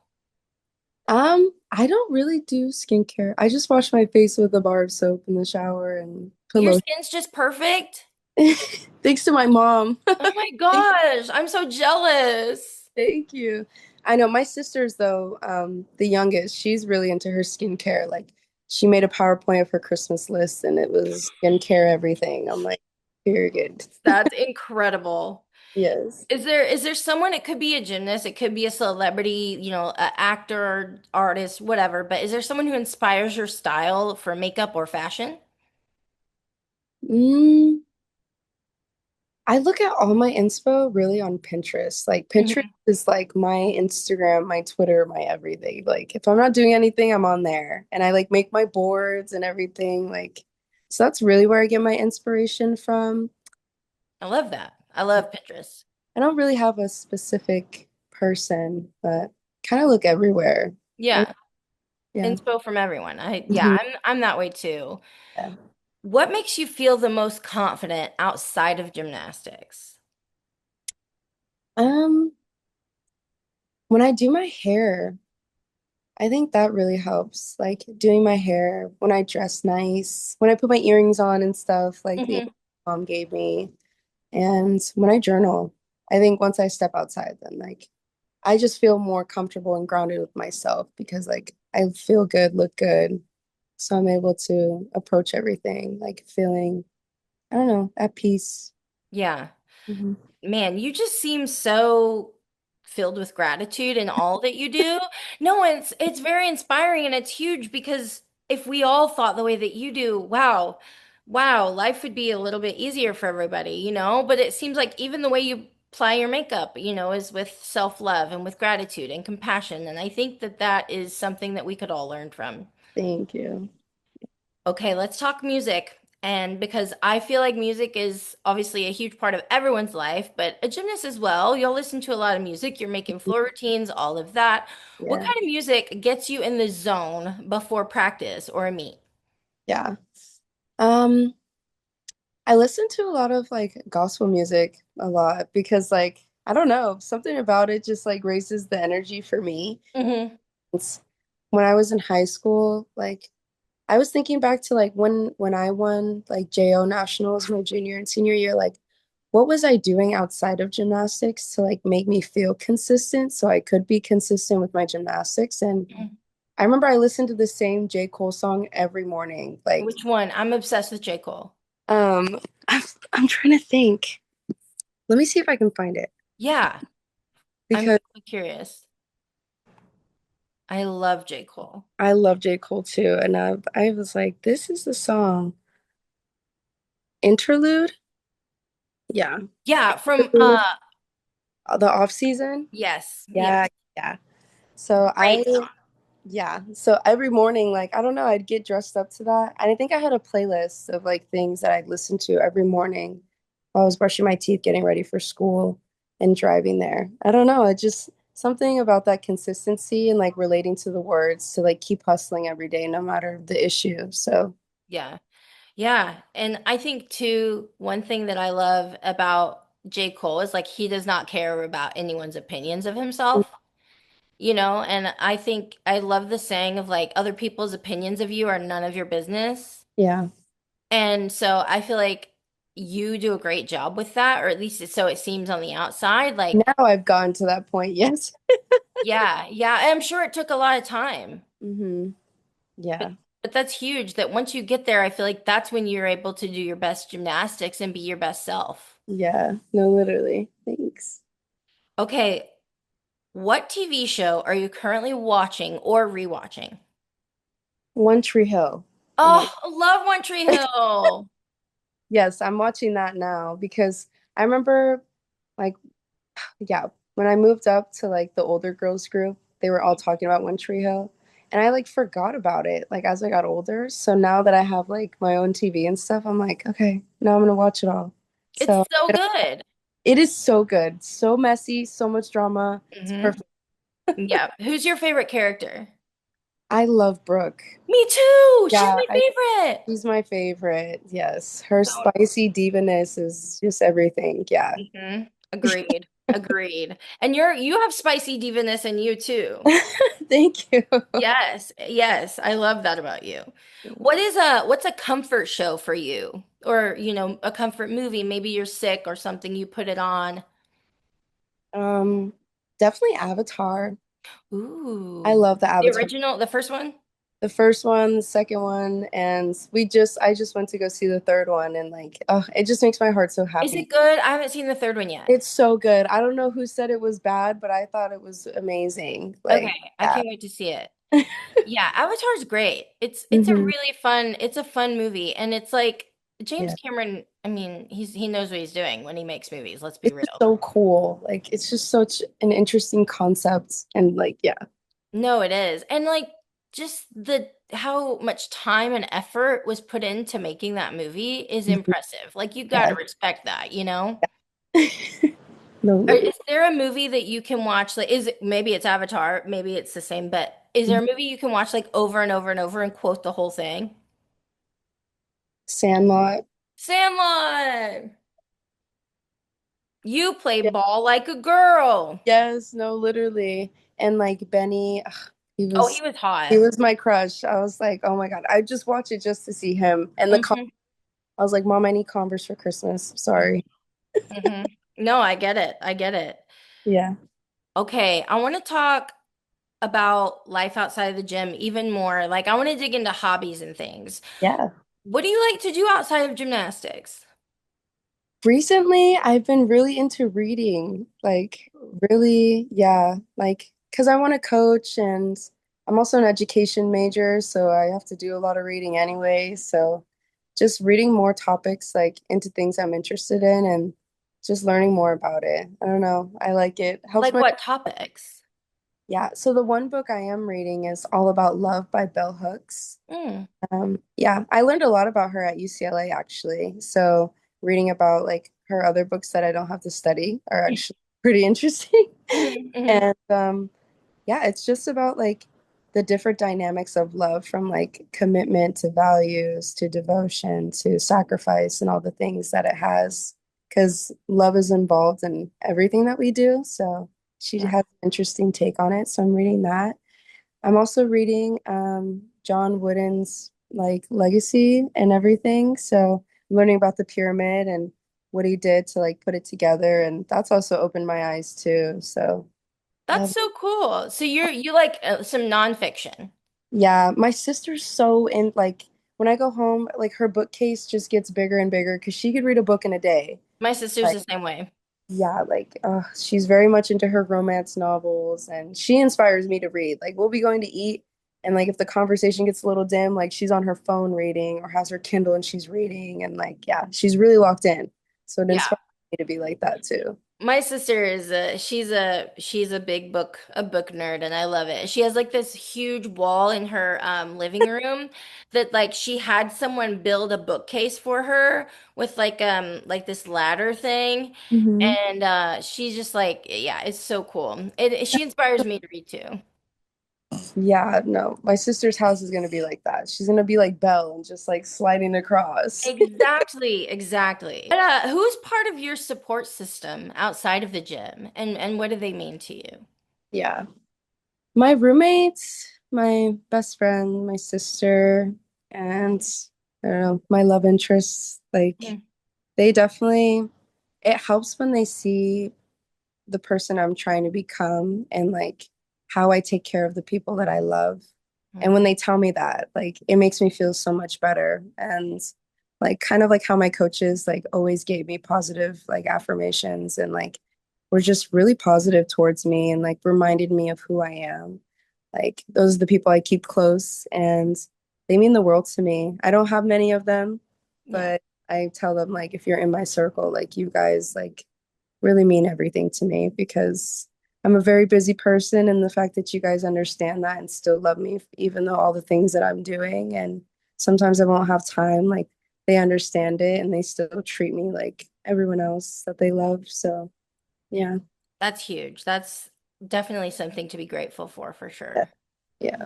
Speaker 2: I don't really do skincare. I just wash my face with a bar of soap in the shower and put
Speaker 1: Your
Speaker 2: lotion.
Speaker 1: skin's just perfect?
Speaker 2: Thanks to my mom.
Speaker 1: Oh my
Speaker 2: Thank
Speaker 1: gosh, I'm so jealous.
Speaker 2: thank you. I know my sister's though, the youngest, she's really into her skincare. Like she made a PowerPoint of her Christmas list and it was skincare everything. I'm like, very good.
Speaker 1: That's incredible.
Speaker 2: Yes.
Speaker 1: Is there someone, it could be a gymnast, it could be a celebrity, an actor, artist, whatever, but is there someone who inspires your style for makeup or fashion?
Speaker 2: Mm, I look at all my inspo really on Pinterest. Like Pinterest
Speaker 1: Mhm.
Speaker 2: is like my Instagram, my Twitter, my everything. Like if I'm not doing anything, I'm on there. And I like make my boards and everything. Like so that's really where I get my inspiration from.
Speaker 1: I love that. I love Pinterest.
Speaker 2: I don't really have a specific person, but kind of look everywhere. I,
Speaker 1: Yeah,
Speaker 2: yeah.
Speaker 1: inspo from everyone. Yeah,
Speaker 2: Mhm.
Speaker 1: I'm that way too.
Speaker 2: Yeah.
Speaker 1: What makes you feel the most confident outside of gymnastics?
Speaker 2: Um, when I do my hair, I think that really helps. Like doing my hair, when I dress nice, when I put my earrings on and stuff, like the
Speaker 1: Hmm.
Speaker 2: mom gave me, and when I journal, I think once I step outside, then like I just feel more comfortable and grounded with myself because like I feel good, look good. So I'm able to approach everything like feeling, I don't know, at peace.
Speaker 1: Yeah.
Speaker 2: Hmm.
Speaker 1: Man, you just seem so filled with gratitude in all that you do. No, it's very inspiring and it's huge because if we all thought the way that you do, wow, wow, life would be a little bit easier for everybody, you know? But it seems like even the way you apply your makeup, is with self-love and with gratitude and compassion. And I think that that is something that we could all learn from.
Speaker 2: Thank you.
Speaker 1: Okay, let's talk music. And because I feel like music is obviously a huge part of everyone's life, but a gymnast as well, you'll listen to a lot of music, you're making floor routines, all of that. What
Speaker 2: Yeah.
Speaker 1: kind of music gets you in the zone before practice or a meet?
Speaker 2: Yeah. Um, I listen to a lot of like gospel music a lot because like I don't know, something about it just like raises the energy for me.
Speaker 1: Hmm.
Speaker 2: It's, when I was in high school, like I was thinking back to like when I won like JO nationals my junior and senior year, like what was I doing outside of gymnastics to like make me feel consistent so I could be consistent with my gymnastics? And I remember I listened to the same J. Cole song every morning. Like,
Speaker 1: Which one? I'm obsessed with J. Cole.
Speaker 2: um, I'm, I'm trying to think. Let me see if I can find it
Speaker 1: Yeah, I'm
Speaker 2: because
Speaker 1: so curious. I love J. Cole.
Speaker 2: I love J. Cole too. And I was like, this is the song. Interlude? Yeah.
Speaker 1: Yeah, from
Speaker 2: Interlude. The off season?
Speaker 1: yes, yes.
Speaker 2: Yeah, yeah. So
Speaker 1: Great
Speaker 2: I,
Speaker 1: song.
Speaker 2: yeah. So every morning, like, I don't know, I'd get dressed up to that. And I think I had a playlist of like things that I'd listen to every morning while I was brushing my teeth, getting ready for school and driving there. I don't know. It just something about that consistency and like relating to the words to like keep hustling every day, no matter the issue. So,
Speaker 1: Yeah. Yeah, and I think too, one thing that I love about J. Cole is like he does not care about anyone's opinions of himself, and I think I love the saying of like other people's opinions of you are none of your business.
Speaker 2: yeah.
Speaker 1: And so I feel like you do a great job with that, or at least so it seems on the outside. Like,
Speaker 2: Now I've gotten to that point. Yes.
Speaker 1: yeah, yeah, I'm sure it took a lot of time.
Speaker 2: Hmm.
Speaker 1: But
Speaker 2: Yeah.
Speaker 1: but that's huge that once you get there, I feel like that's when you're able to do your best gymnastics and be your best self.
Speaker 2: Yeah. No, literally. Thanks.
Speaker 1: Okay, what TV show are you currently watching or rewatching?
Speaker 2: One Tree Hill. Oh my.
Speaker 1: Oh, love One Tree Hill.
Speaker 2: Yes, I'm watching that now because I remember like yeah, when I moved up to like the older girls group, they were all talking about One Tree Hill. And I like forgot about it like as I got older. So now that I have like my own TV and stuff, I'm like, okay, now I'm gonna watch it all.
Speaker 1: It's
Speaker 2: So
Speaker 1: so good.
Speaker 2: it is so good, so messy, so much drama. It's
Speaker 1: Hmm.
Speaker 2: perfect.
Speaker 1: Yeah. Who's your favorite character?
Speaker 2: I love Brooke.
Speaker 1: Me too. She's
Speaker 2: Yeah,
Speaker 1: my favorite.
Speaker 2: she's my favorite. Yes, her
Speaker 1: So,
Speaker 2: spicy divaness is just everything. Yeah.
Speaker 1: agreed. Agreed. And you have spicy divaness in you too.
Speaker 2: Thank you.
Speaker 1: Yes. Yes. I love that about you. What's a comfort show for you? Or, a comfort movie. Maybe you're sick or something, you put it on.
Speaker 2: Um, Definitely Avatar. I
Speaker 1: Ooh.
Speaker 2: love the
Speaker 1: The
Speaker 2: Avatar.
Speaker 1: original, the first one?
Speaker 2: The first one, the second one, and I just went to go see the third one, and like, oh, it just makes my heart so
Speaker 1: Is
Speaker 2: happy.
Speaker 1: it good? I haven't seen the third one yet.
Speaker 2: It's so good. I don't know who said it was bad, but I thought it was amazing.
Speaker 1: Okay,
Speaker 2: Like,
Speaker 1: I
Speaker 2: yeah.
Speaker 1: can't wait to see it. Yeah, Avatar's great. It's a
Speaker 2: Hmm.
Speaker 1: really it's a fun movie and it's like James
Speaker 2: Yeah.
Speaker 1: Cameron, I mean, he knows what he's doing when he makes movies, let's be
Speaker 2: It's just
Speaker 1: real.
Speaker 2: so cool. Like, it's just such an interesting concept, and like, yeah.
Speaker 1: No, it is. And like just the how much time and effort was put into making that movie is
Speaker 2: Mhm.
Speaker 1: impressive. Like you got to
Speaker 2: Yeah.
Speaker 1: respect that, you know?
Speaker 2: No, literally.
Speaker 1: Is there a movie that you can watch like maybe it's Avatar, maybe it's the same, but is there a movie you can watch like over and over and over and quote the whole thing?
Speaker 2: Sandlot.
Speaker 1: Sandlot. You play
Speaker 2: Yeah.
Speaker 1: ball like a girl.
Speaker 2: Yes, no, literally. And like Benny, he
Speaker 1: Oh, he
Speaker 2: was
Speaker 1: was
Speaker 2: he
Speaker 1: hot.
Speaker 2: was my crush. I was like, oh my God. I just watch it just to see him. And
Speaker 1: Hmm.
Speaker 2: I was like, Mom, I need Converse for Christmas. Sorry.
Speaker 1: Hmm. No, I get it. I get it.
Speaker 2: Yeah.
Speaker 1: Okay, I want to talk about life outside of the gym even more. Like, I want to dig into hobbies and things.
Speaker 2: Yeah.
Speaker 1: What do you like to do outside of gymnastics?
Speaker 2: Recently, I've been really into reading, like really, yeah, like because I want to coach and I'm also an education major, so I have to do a lot of reading anyway. So just reading more topics like into things I'm interested in and just learning more about it. I don't know. I like it. Helps
Speaker 1: Like
Speaker 2: my,
Speaker 1: what topics?
Speaker 2: yeah. So the one book I am reading is All About Love by Bell Hooks.
Speaker 1: Mm.
Speaker 2: Yeah, I learned a lot about her at UCLA actually. So reading about like her other books that I don't have to study are actually pretty interesting.
Speaker 1: Hmm. Hmm.
Speaker 2: And yeah, it's just about like the different dynamics of love from like commitment to values to devotion to sacrifice and all the things that it has. Because love is involved in everything that we do. So she
Speaker 1: Yeah.
Speaker 2: has an interesting take on it. So I'm reading that. I'm also reading John Wooden's like legacy and everything. So I'm learning about the pyramid and what he did to like put it together. And that's also opened my eyes too. So I
Speaker 1: That's
Speaker 2: have,
Speaker 1: so cool. So you like some nonfiction.
Speaker 2: yeah, my sister's so in like when I go home, like her bookcase just gets bigger and bigger because she could read a book in a day.
Speaker 1: My sister's
Speaker 2: Like,
Speaker 1: the same way.
Speaker 2: yeah, like she's very much into her romance novels and she inspires me to read. Like we'll be going to eat and like if the conversation gets a little dim, like she's on her phone reading or has her Kindle and she's reading and like yeah, she's really locked in. So it
Speaker 1: Yeah.
Speaker 2: inspires me to be like that too.
Speaker 1: My sister is she's a big a book nerd and I love it. She has like this huge wall in her living room that like she had someone build a bookcase for her with like this ladder thing.
Speaker 2: Hmm.
Speaker 1: And she's just like yeah, it's so cool. She inspires me to read too.
Speaker 2: Yeah, no, my sister's house is gonna be like that. She's gonna be like Belle and just like sliding across.
Speaker 1: Exactly, exactly. But, who's part of your support system outside of the gym and what do they mean to you?
Speaker 2: Yeah. My roommates, my best friend, my sister, and I don't know, my love interests, like they definitely, it helps when they see the person I'm trying to become and like how I take care of the people that I love. And
Speaker 1: Mhm.
Speaker 2: when they tell me that, like it makes me feel so much better. And like kind of like how my coaches like always gave me positive like affirmations and like were just really positive towards me and like reminded me of who I am. Like those are the people I keep close and they mean the world to me. I don't have many of them,
Speaker 1: Yeah.
Speaker 2: but I tell them like if you're in my circle, like you guys like really mean everything to me because I'm a very busy person and the fact that you guys understand that and still love me even though all the things that I'm doing and sometimes I won't have time like they understand it and they still treat me like everyone else that they love. So, yeah.
Speaker 1: That's huge. That's definitely something to be grateful for
Speaker 2: Yeah.
Speaker 1: sure.
Speaker 2: Yeah.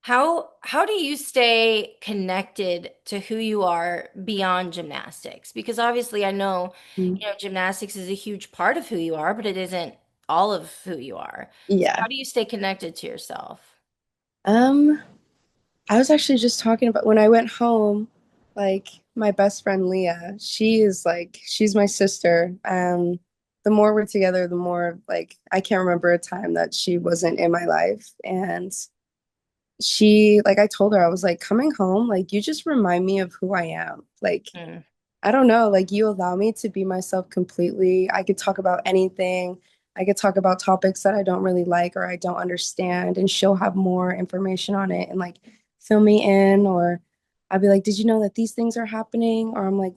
Speaker 1: How do you stay connected to who you are beyond gymnastics? Because obviously I know,
Speaker 2: Mm.
Speaker 1: gymnastics is a huge part of who you are, but it isn't all of who you are. So
Speaker 2: Yeah.
Speaker 1: how do you stay connected to yourself?
Speaker 2: Um, I was actually just talking about when I went home, like my best friend Leah, she is like she's my sister. The more we're together, the more like I can't remember a time that she wasn't in my life. And she like I told her, I was like, coming home, like you just remind me of who I am. Like
Speaker 1: Mm.
Speaker 2: I don't know, like you allow me to be myself completely. I could talk about anything. I could talk about topics that I don't really like or I don't understand, and she'll have more information on it and like fill me in. Or I'd be like, did you know that these things are happening? Or I'm like,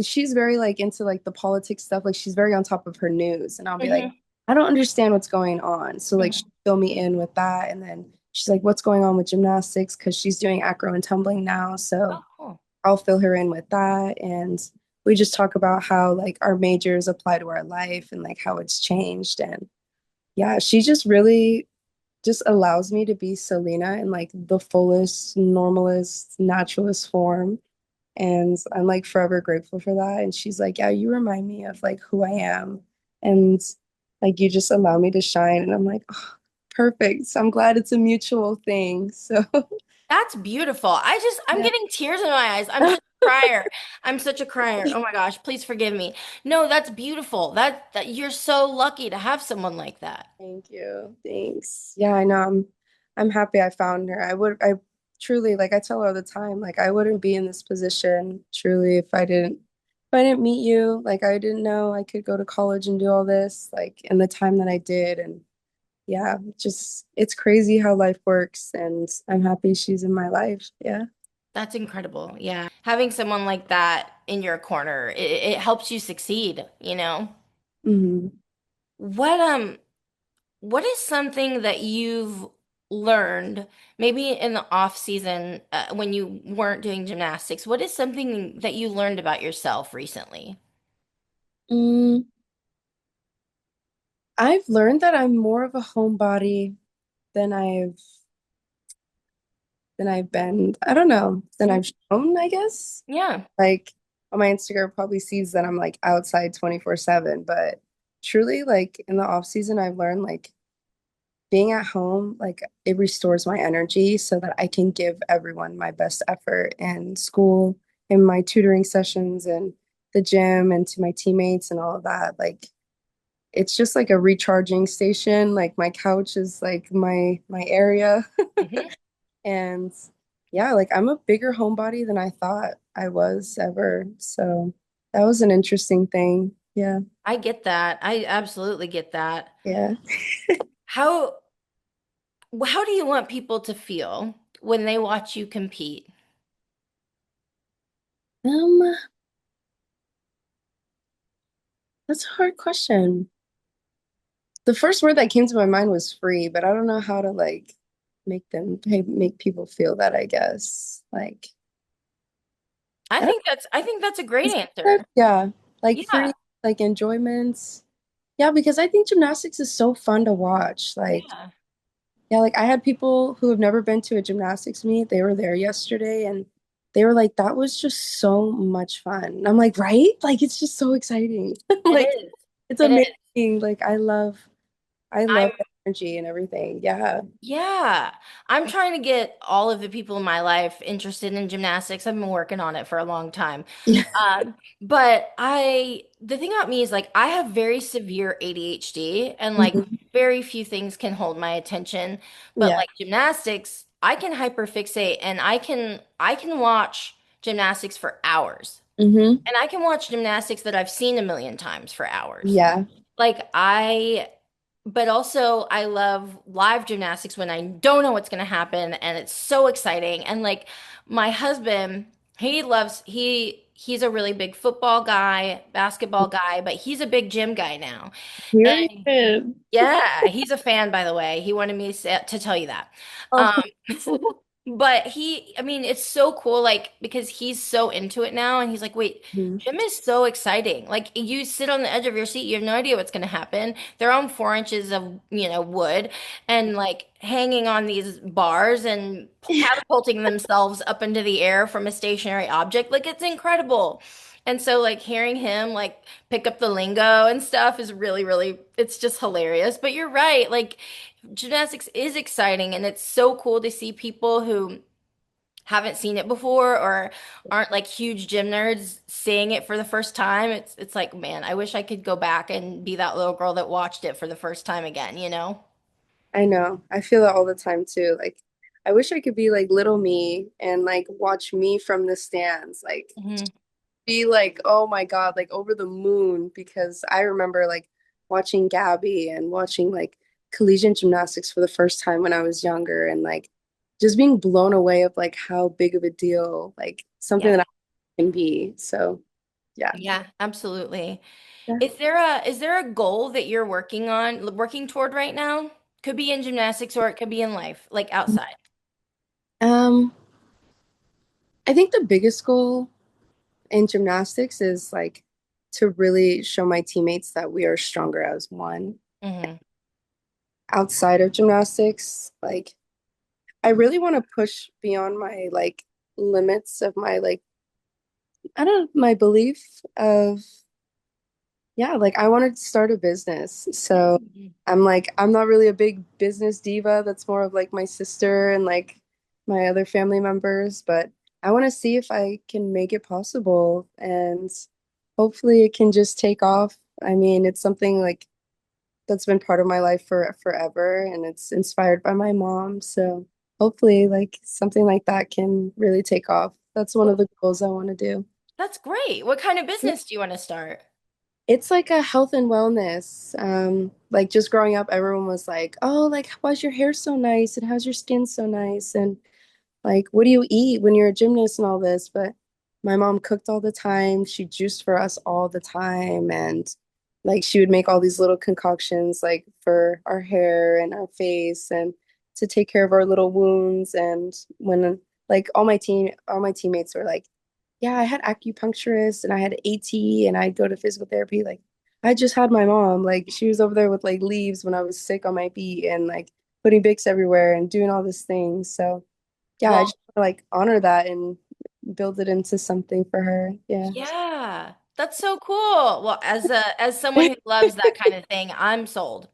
Speaker 2: she's very like into like the politics stuff. Like she's very on top of her news. And I'll be like,
Speaker 1: Hmm.
Speaker 2: I don't understand what's going on. So like she'll
Speaker 1: Hmm.
Speaker 2: fill me in with that. And then she's like, what's going on with gymnastics? Because she's doing acro and tumbling now.
Speaker 1: Oh,
Speaker 2: So
Speaker 1: cool.
Speaker 2: I'll fill her in with that. And we just talk about how like our majors apply to our life and like how it's changed. And yeah, she just really just allows me to be Selena in like the fullest, normalest, naturalist form. And I'm like forever grateful for that. And she's like, yeah, you remind me of like who I am. And like you just allow me to shine. And I'm like, oh, perfect. So I'm glad it's a mutual thing. So
Speaker 1: That's beautiful. I'm
Speaker 2: yeah.
Speaker 1: getting tears in my eyes. I'm such a crier. I'm such a crier. Oh my gosh, please forgive me. No, that's beautiful. That you're so lucky to have someone like that.
Speaker 2: Thank you. Thanks. Yeah, I know. I'm happy I found her. I truly like I tell her all the time, like I wouldn't be in this position truly if I didn't meet you. Like I didn't know I could go to college and do all this, like in the time that I did. And yeah, just it's crazy how life works and I'm happy she's in my life. Yeah.
Speaker 1: That's incredible. Yeah. Having someone like that in your corner, it helps you succeed, you know?
Speaker 2: Hmm.
Speaker 1: What um what is something that you've learned maybe in the off season when you weren't doing gymnastics? What is something that you learned about yourself recently?
Speaker 2: Mm, I've learned that I'm more of a homebody than I've been, I don't know, than
Speaker 1: Mm,
Speaker 2: I've shown, I guess.
Speaker 1: yeah.
Speaker 2: Like on my Instagram probably sees that I'm like outside 24/7, but truly like in the off season I've learned like being at home, like it restores my energy so that I can give everyone my best effort in school, in my tutoring sessions and the gym and to my teammates and all of that. Like it's just like a recharging station. Like my couch is like my area.
Speaker 1: Mhm.
Speaker 2: And yeah, like I'm a bigger homebody than I thought I was ever. So that was an interesting thing. Yeah.
Speaker 1: I get that. I absolutely get that.
Speaker 2: Yeah.
Speaker 1: How how do you want people to feel when they watch you compete?
Speaker 2: Um, that's a hard question. The first word that came to my mind was free, but I don't know how to like make people feel that, I guess. Like I don't
Speaker 1: I think that's a great
Speaker 2: is that,
Speaker 1: answer.
Speaker 2: yeah, like free,
Speaker 1: Yeah.
Speaker 2: like enjoyments. Yeah, because I think gymnastics is so fun to watch. Like
Speaker 1: Yeah.
Speaker 2: yeah, like I had people who have never been to a gymnastics meet. They were there yesterday and they were like, that was just so much fun. And I'm like, right? Like it's just so exciting.
Speaker 1: It
Speaker 2: Like
Speaker 1: is.
Speaker 2: it's
Speaker 1: It is.
Speaker 2: amazing. Like I love
Speaker 1: I'm
Speaker 2: the energy and everything. Yeah.
Speaker 1: Yeah, I'm trying to get all of the people in my life interested in gymnastics. I've been working on it for a long time.
Speaker 2: Yeah.
Speaker 1: The thing about me is like I have very severe ADHD and like
Speaker 2: Mhm.
Speaker 1: very few things can hold my attention. But
Speaker 2: Yeah.
Speaker 1: like gymnastics, I can hyperfixate and I can watch gymnastics for hours.
Speaker 2: Hmm.
Speaker 1: And I can watch gymnastics that I've seen a million times for hours.
Speaker 2: Yeah.
Speaker 1: Like but also I love live gymnastics when I don't know what's going to happen and it's so exciting. And like my husband, he's a really big football guy, basketball guy, but he's a big gym guy now. And
Speaker 2: Period.
Speaker 1: yeah, he's a fan, by the way. He wanted me to tell you that. Um,
Speaker 2: Oh.
Speaker 1: but I mean, it's so cool, like, because he's so into it now, and he's like, wait,
Speaker 2: Mhm.
Speaker 1: gym is so exciting. Like, you sit on the edge of your seat, you have no idea what's going to happen. They're on 4 inches of, wood, and like hanging on these bars and catapulting themselves up into the air from a stationary object. Like, it's incredible. And so, like, hearing him, like, pick up the lingo and stuff is really, really, it's just hilarious. But you're right. Like, gymnastics is exciting and it's so cool to see people who haven't seen it before or aren't like huge gym nerds seeing it for the first time. It's like, man, I wish I could go back and be that little girl that watched it for the first time again, you know?
Speaker 2: I know. I feel it all the time too. Like I wish I could be like little me and like watch me from the stands. Like
Speaker 1: Hmm.
Speaker 2: be like, oh my God, like over the moon because I remember like watching Gabby and watching like collegiate gymnastics for the first time when I was younger and like just being blown away of like how big of a deal like something
Speaker 1: Yeah.
Speaker 2: that I can be. So yeah.
Speaker 1: Yeah, absolutely.
Speaker 2: Yeah.
Speaker 1: Is there a goal that you're working toward right now? Could be in gymnastics or it could be in life, like outside.
Speaker 2: Um, I think the biggest goal in gymnastics is like to really show my teammates that we are stronger as one.
Speaker 1: Hmm.
Speaker 2: Outside of gymnastics, like I really want to push beyond my like limits of my like I don't my belief of yeah, like I wanted to start a business. So
Speaker 1: Mm.
Speaker 2: I'm like, I'm not really a big business diva. That's more of like my sister and like my other family members, but I want to see if I can make it possible and hopefully it can just take off. I mean, it's something like that's been part of my life for forever and it's inspired by my mom. So hopefully like something like that can really take off. That's one of
Speaker 1: Well,
Speaker 2: the goals I want to do.
Speaker 1: that's great. What kind of business do you want to start?
Speaker 2: It's like a health and wellness. Like just growing up, everyone was like, "Oh, like why's your hair so nice and how's your skin so nice?" And like, what do you eat when you're a gymnast and all this? But my mom cooked all the time. She juiced for us all the time. And like, she would make all these little concoctions, like for our hair and our face and to take care of our little wounds. And when like all my teammates were like, yeah, I had acupuncturist and I had AT and I'd go to physical therapy. Like, I just had my mom. Like, she was over there with like leaves when I was sick on my feet and like putting Vicks everywhere and doing all these things. So, yeah, I
Speaker 1: Well,
Speaker 2: just want to like honor that and build it into something for her. Yeah.
Speaker 1: yeah, that's so cool. Well, as someone who loves that kind of thing, I'm sold.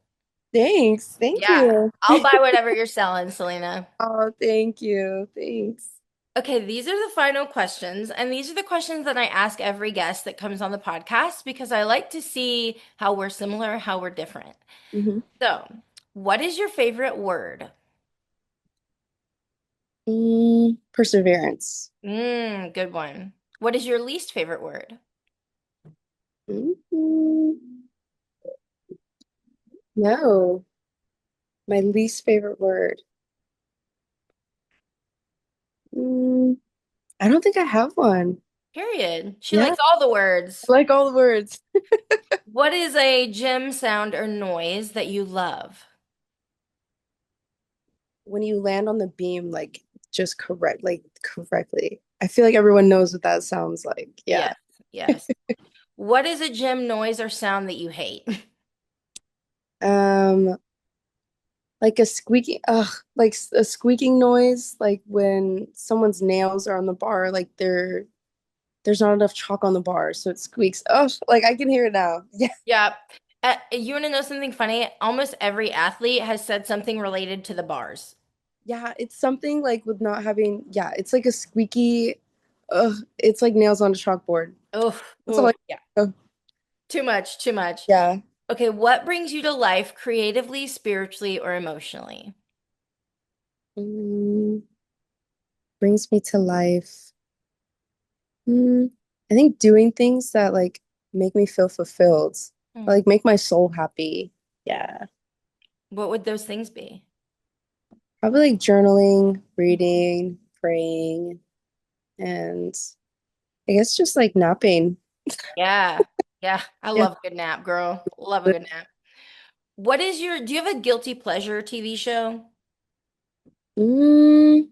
Speaker 2: Thanks. Thank
Speaker 1: Yeah,
Speaker 2: you.
Speaker 1: I'll buy whatever you're selling, Selena.
Speaker 2: Oh, thank you. Thanks.
Speaker 1: Okay, these are the final questions, and these are the questions that I ask every guest that comes on the podcast because I like to see how we're similar, how we're different.
Speaker 2: hmm
Speaker 1: So, what is your favorite word?
Speaker 2: Perseverance.
Speaker 1: Good one. What is your least favorite word?
Speaker 2: Mm, no, my least favorite word. Mm, I don't think I have one.
Speaker 1: Period. She
Speaker 2: Yeah,
Speaker 1: likes all the
Speaker 2: I
Speaker 1: words.
Speaker 2: like all the words.
Speaker 1: What is a gym sound or noise that you love?
Speaker 2: When you land on the beam, like just correctly. I feel like everyone knows what that sounds like. Yeah.
Speaker 1: Yes, yes. What is a gym noise or sound that you hate?
Speaker 2: Um, like a squeaking, like a squeaking noise, like when someone's nails are on the bar, like there's not enough chalk on the bar, so it squeaks. Oh, like I can hear it now. Yeah.
Speaker 1: Yeah. You want to know something funny? Almost every athlete has said something related to the bars.
Speaker 2: Yeah, it's something like with not having, yeah, it's like a squeaky, it's like nails on a chalkboard.
Speaker 1: Oh,
Speaker 2: That's all
Speaker 1: oh,
Speaker 2: like,
Speaker 1: yeah.
Speaker 2: oh,
Speaker 1: Too much, too much.
Speaker 2: yeah.
Speaker 1: Okay, what brings you to life creatively, spiritually, or emotionally?
Speaker 2: Mm, brings me to life. Mm, I think doing things that like make me feel fulfilled,
Speaker 1: Hmm.
Speaker 2: like make my soul happy. Yeah.
Speaker 1: What would those things be?
Speaker 2: Probably like journaling, reading, praying, and I guess just like napping.
Speaker 1: Yeah. Yeah. I
Speaker 2: Yeah.
Speaker 1: love a good nap, girl. Love a good nap. Do you have a guilty pleasure TV show?
Speaker 2: Mm,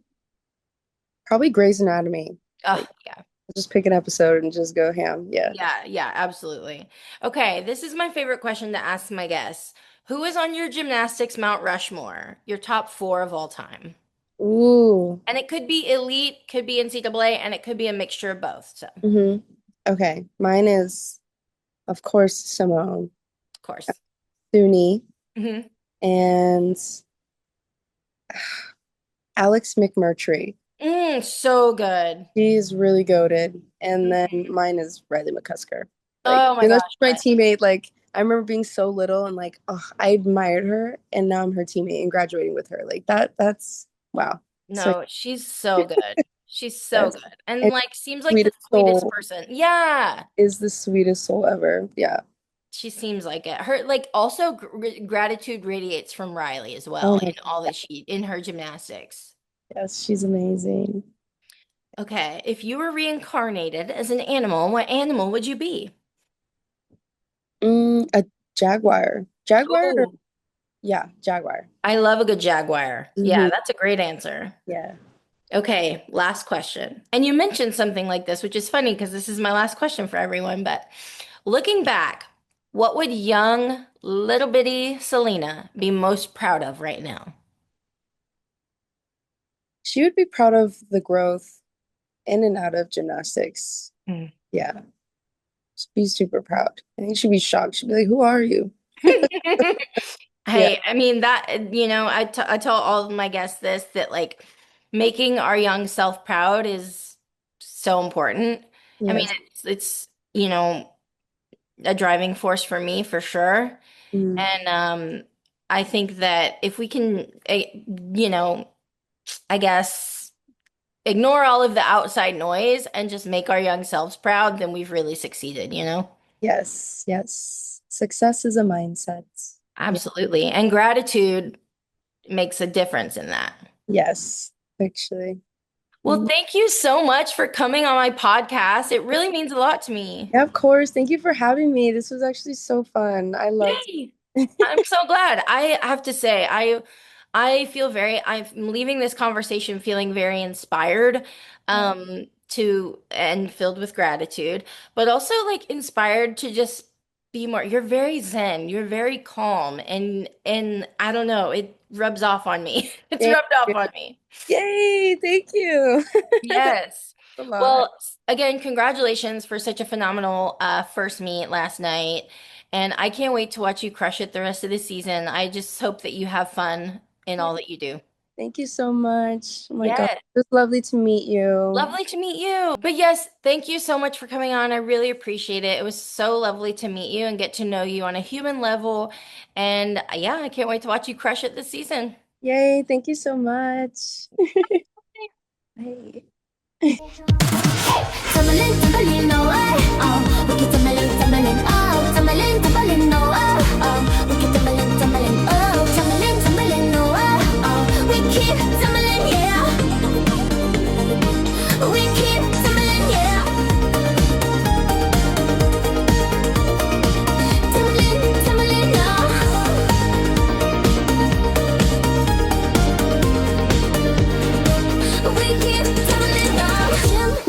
Speaker 2: probably Grey's Anatomy.
Speaker 1: Oh,
Speaker 2: Like
Speaker 1: yeah.
Speaker 2: just pick an episode and just go ham. Yeah.
Speaker 1: Yeah, yeah, absolutely. Okay, this is my favorite question to ask my guests. Who is on your gymnastics Mount Rushmore? Your top four of all time.
Speaker 2: Ooh.
Speaker 1: And it could be elite, could be NCAA, and it could be a mixture of both. So, of
Speaker 2: hmm Okay. Mine is, of course, Simone,
Speaker 1: course.
Speaker 2: Suni,
Speaker 1: Hmm.
Speaker 2: and Alex McMurtry.
Speaker 1: So good.
Speaker 2: She's really goated. And then
Speaker 1: Mhm.
Speaker 2: mine is Riley McCusker. Like,
Speaker 1: Oh my
Speaker 2: even though
Speaker 1: gosh,
Speaker 2: she's my
Speaker 1: right.
Speaker 2: teammate, like, I remember being so little and like, oh, I admired her. And now I'm her teammate and graduating with her. Like, that's wow. So,
Speaker 1: No, she's so good. She's so
Speaker 2: yes.
Speaker 1: good. And
Speaker 2: And
Speaker 1: like seems like the
Speaker 2: sweetest
Speaker 1: sweetest
Speaker 2: soul
Speaker 1: person. Yeah.
Speaker 2: is the sweetest soul ever. Yeah.
Speaker 1: She seems like it. Her like also gratitude radiates from Riley as
Speaker 2: Oh
Speaker 1: well
Speaker 2: my
Speaker 1: in all
Speaker 2: God.
Speaker 1: that she in her gymnastics.
Speaker 2: Yes, she's amazing.
Speaker 1: Okay, if you were reincarnated as an animal, what animal would you be?
Speaker 2: A jaguar. Jaguar?
Speaker 1: Oh,
Speaker 2: Yeah, jaguar.
Speaker 1: I love a good jaguar. Yeah,
Speaker 2: hmm
Speaker 1: that's a great answer.
Speaker 2: Yeah.
Speaker 1: Okay, last question. And you mentioned something like this, which is funny because this is my last question for everyone. But looking back, what would young, little bitty Selena be most proud of right now?
Speaker 2: She would be proud of the growth in and out of gymnastics.
Speaker 1: Mm.
Speaker 2: Yeah. Just be super proud. I think she'd be shocked. She'd be like, "Who are you?" Yeah.
Speaker 1: Hey, I mean that, I tell all of my guests this that like making our young self proud is so important. I mean,
Speaker 2: Yes.
Speaker 1: it's a driving force for me for sure.
Speaker 2: Mm.
Speaker 1: And I think that if we can, you know, I guess ignore all of the outside noise and just make our young selves proud, then we've really succeeded, you know?
Speaker 2: Yes. Yes. Success is a mindset. Yeah.
Speaker 1: Absolutely. And gratitude makes a difference in that.
Speaker 2: Yes. Actually.
Speaker 1: Well,
Speaker 2: Mm.
Speaker 1: thank you so much for coming on my podcast. It really means a lot to me.
Speaker 2: Yeah, of course. Thank you for having me. This was actually so fun. I loved
Speaker 1: Yay.
Speaker 2: it.
Speaker 1: I'm so glad. I have to say, I'm leaving this conversation feeling very inspired, and filled with gratitude, but also like inspired to just be more. You're very zen, you're very calm, and I don't know, it rubs off on me. It's
Speaker 2: Thank
Speaker 1: rubbed off
Speaker 2: you.
Speaker 1: on me.
Speaker 2: Yay, thank you.
Speaker 1: Yes.
Speaker 2: A lot.
Speaker 1: Well, again, congratulations for such a phenomenal first meet last night. And I can't wait to watch you crush it the rest of the season. I just hope that you have fun in all that you do.
Speaker 2: Thank you so much. Oh my God.
Speaker 1: Yes.
Speaker 2: It was lovely to meet you.
Speaker 1: Lovely to meet you. But yes, thank you so much for coming on. I really appreciate it. It was so lovely to meet you and get to know you on a human level. And yeah, I can't wait to watch you crush it this season.
Speaker 2: Yay, thank you so much. Bye.
Speaker 3: Tumbling, tumbling away. Oh, we keep tumbling, tumbling. Oh, tumbling, tumbling away. Oh, we keep tumbling, tumbling. Oh, tumbling, tumbling away. Oh, we keep tumbling, yeah. We keep tumbling, yeah. Tumbling, tumbling, oh. We keep tumbling, oh.